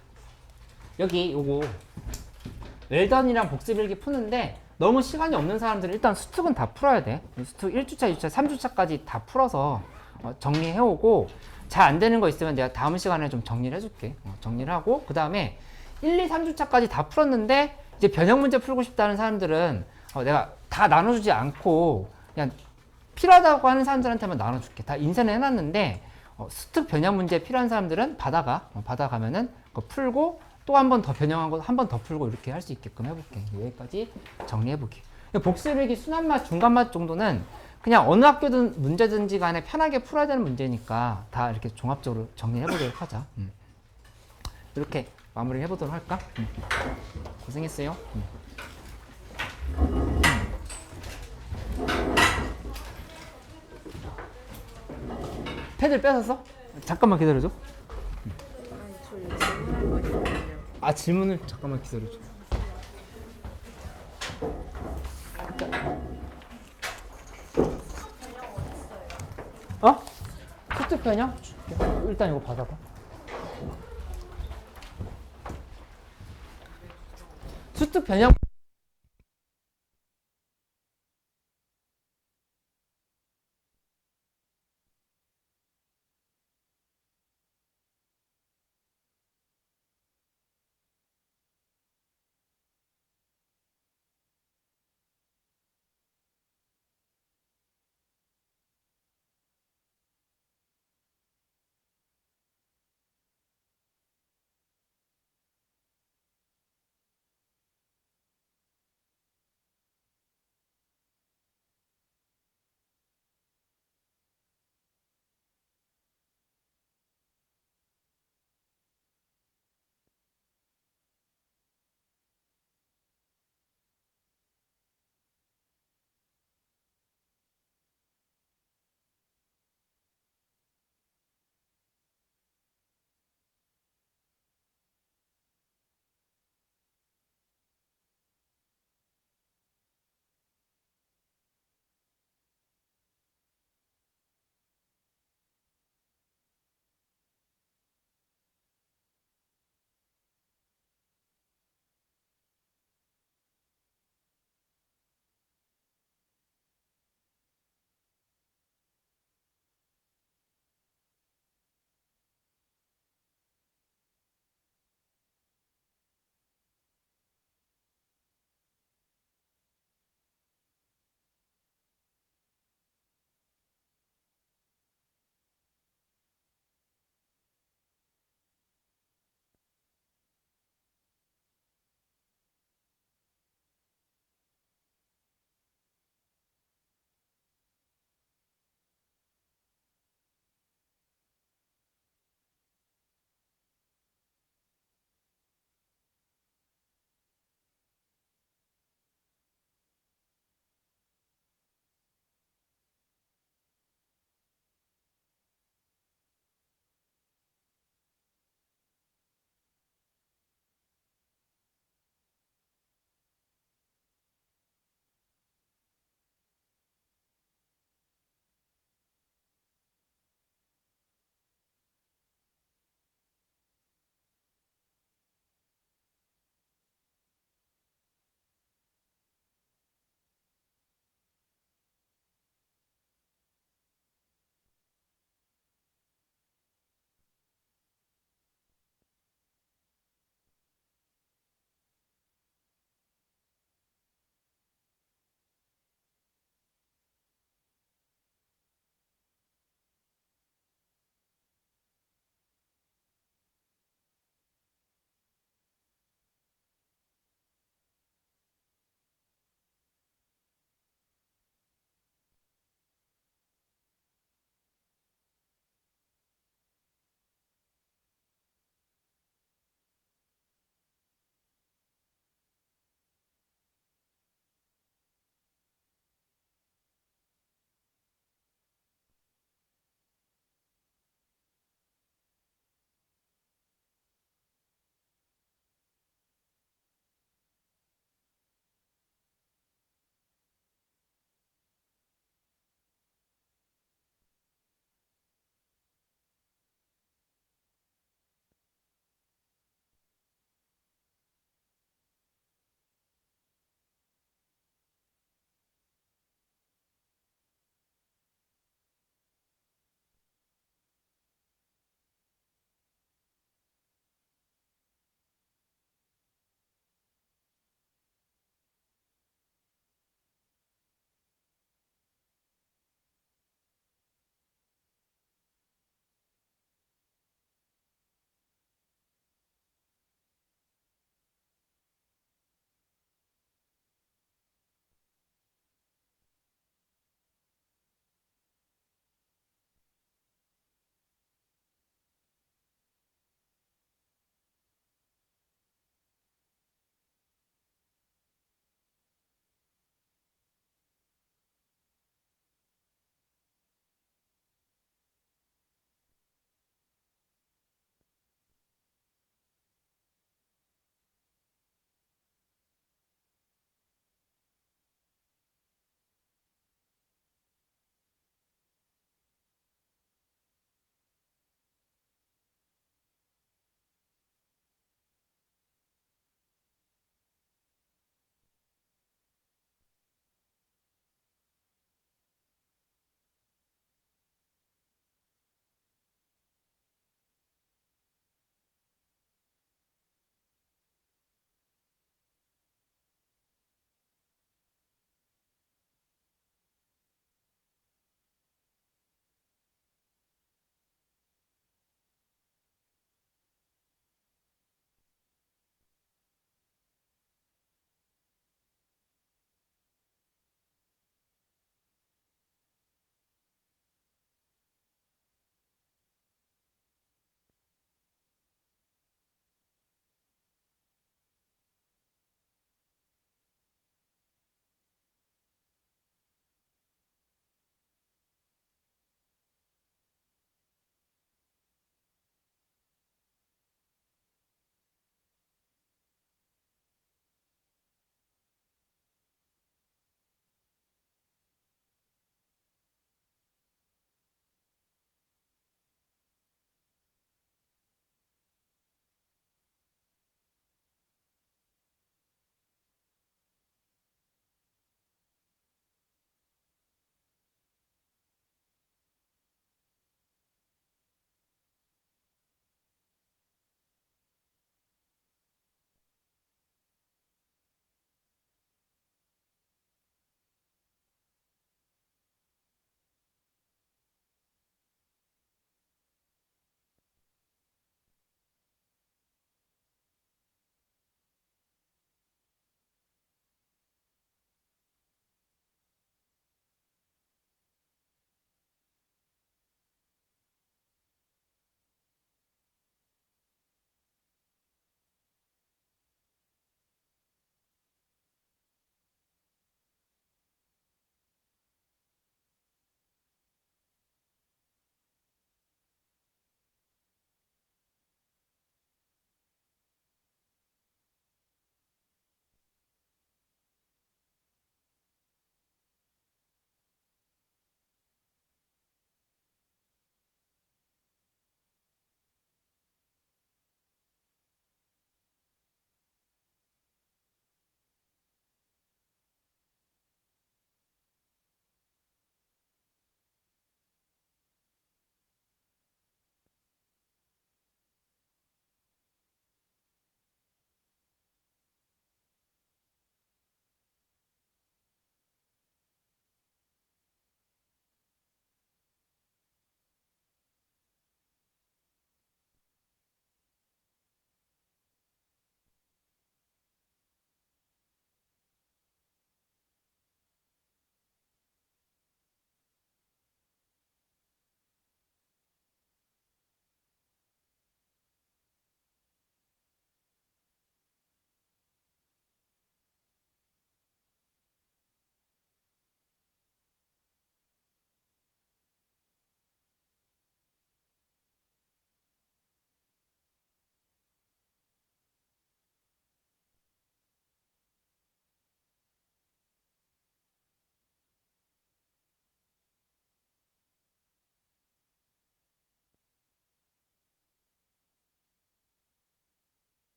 여기 요거 웰던이랑 복습일기 푸는데 너무 시간이 없는 사람들은 일단 수특은 다 풀어야 돼. 수특 1주차, 2주차, 3주차까지 다 풀어서 정리해오고 잘 안 되는 거 있으면 내가 다음 시간에 좀 정리를 해줄게. 정리를 하고 그 다음에 1, 2, 3주차까지 다 풀었는데 이제 변형 문제 풀고 싶다는 사람들은 내가 다 나눠주지 않고 그냥 필요하다고 하는 사람들한테만 나눠줄게. 다 인쇄는 해놨는데 수특 변형 문제 필요한 사람들은 받아가면은 그거 풀고 또 한 번 더 변형하고 한 번 더 풀고 이렇게 할 수 있게끔 해볼게. 여기까지 정리해보기. 복습일기 순한맛, 중간맛 정도는 그냥 어느 학교든 문제든지 간에 편하게 풀어야 되는 문제니까 다 이렇게 종합적으로 정리해보도록 하자. 이렇게 마무리 해보도록 할까? 고생했어요. 패드를 뺏었어? 잠깐만 기다려줘. 아 질문을 잠깐만 기다려줘. 수특 변형? 일단 이거 받아봐. 수특 변형